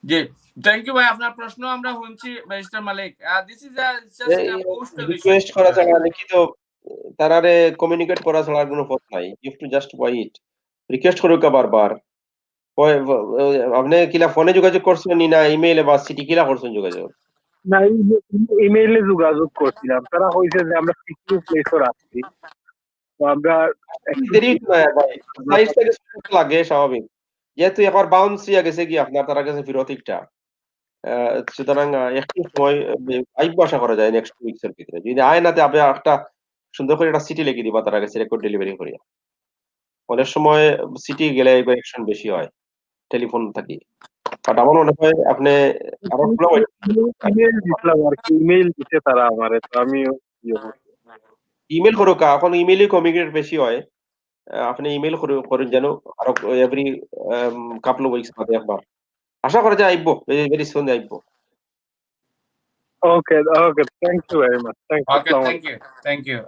জি, থ্যাংক ইউ ভাই, আপনার প্রশ্ন আমরা শুনছি barrister Malik. This is just a postal issue. Request করা ছাড়া লিখিত তারারে কমিউনিকেট করা ছাড়া আর কোনো পথ নাই। You have to just wait. Request করুক বারবার। আপনি কিলা ফোনে যোগাযোগ করছেন না ইমেইলে বা সিটি কিলা করছেন যোগাযোগ? না, ইমেইলে যোগাযোগ করছিলাম, তারা কইছে যে আমরা সিকিউ প্লেসও রাখছি, তো আমরা দেরি না ভাই, সাইজ থেকে লাগে স্বাভাবিক, যেহেতু একবার বাউন্স হয়ে গেছে কি আপনার তার কাছে ফেরত একটা, সুতরাং একটু সময় আইব আশা করা যায় নেক্সট উইকস এর ভিতরে। যদি আয় নাতে আপনি একটা সুন্দর করে একটা সিটি লিখে দিবা তার কাছে রেকর্ড ডেলিভারি করিয়া। অনেক সময় সিটি গেলে অ্যাকশন বেশি হয় টেলিফোন থাকি, বাট আমার মনে হয় আপনি আরো ইমেইল দিছিলাম আর কি, ইমেইল দিছে তারা আমারে, তো আমিও ইমেল করুক। এখন ইমেইলে কমিউনিকেট বেশি হয়, আপনি ইমেল করেন যেন আরো এভরি কাপল উইকস বাদে একবার। আশা করা যায় আইব, ভেরি সুন আইব। Okay okay, thank you very much, thank you. Okay, thank you.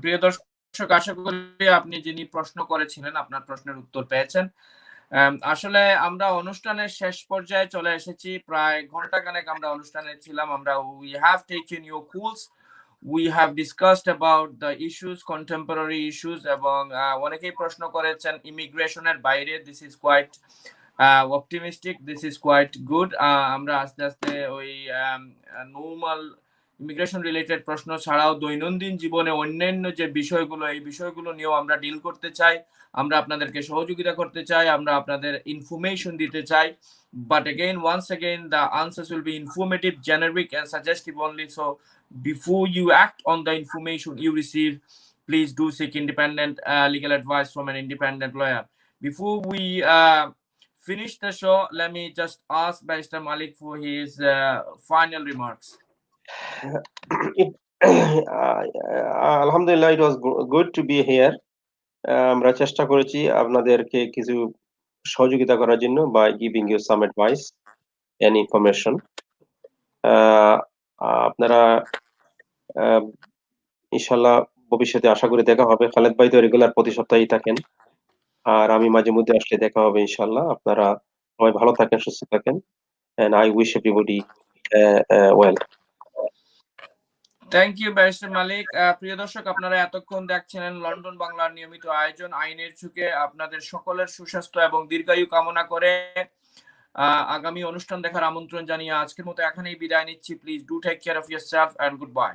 প্রিয় দর্শক, আশা করি আপনি যিনি প্রশ্ন করেছিলেন আপনার প্রশ্নের উত্তর পেয়েছেন। আসলে আমরা অনুষ্ঠানের শেষ পর্যায়ে চলে এসেছি, প্রায় ঘন্টাখানেক আমরা অনুষ্ঠানে ছিলাম। আমরা we have taken your cools, we have discussed about the issues, contemporary issues, এবং অনেকেই প্রশ্ন করেছেন ইমিগ্রেশনের বাইরে। This is quite optimistic, this is quite good. আমরা আস্তে আস্তে ওই নরমাল ইমিগ্রেশন রিলেটেড প্রশ্ন ছাড়াও দৈনন্দিন জীবনে অন্যান্য যে বিষয়গুলো, এই বিষয়গুলো নিয়েও আমরা ডিল করতে চাই। আমরা আপনাদেরকে সহযোগিতা করতে চাই, আমরা আপনাদের ইনফরমেশন দিতে চাই। But again, once again, the answers will be informative, generic, and suggestive only. So before you act on the information you receive, please do seek independent legal advice from an independent lawyer. Before we finish the show, let me just ask Barrister Malik for his final remarks. আলহামদুলিল্লাহ, it was good to be here. আমরা চেষ্টা করেছি আপনাদেরকে কিছু সহযোগিতা করার জন্য by giving you some advice and information. আপনারা ইনশাআল্লাহ ভবিষ্যতে আশা করি দেখা হবে। খালেদ ভাই তো রেগুলার প্রতি সপ্তাহেই থাকেন, আর আমি মাঝে মধ্যে আসলে দেখা হবে ইনশাআল্লাহ। আপনারা সবাই ভালো থাকেন, সুস্থ থাকেন, and I wish everybody well. Thank you barrister Malik. প্রিয় দর্শক, আপনারা এতক্ষণ দেখছিলেন লন্ডন বাংলার নিয়মিত আয়োজন আইনের ঝুঁকে। আপনাদের সকলের সুস্বাস্থ্য এবং দীর্ঘায়ু কামনা করে আগামী অনুষ্ঠান দেখার আমন্ত্রণ জানিয়ে আজকের মতো এখানেই বিদায় নিচ্ছি। Please do take care of yourself and good by.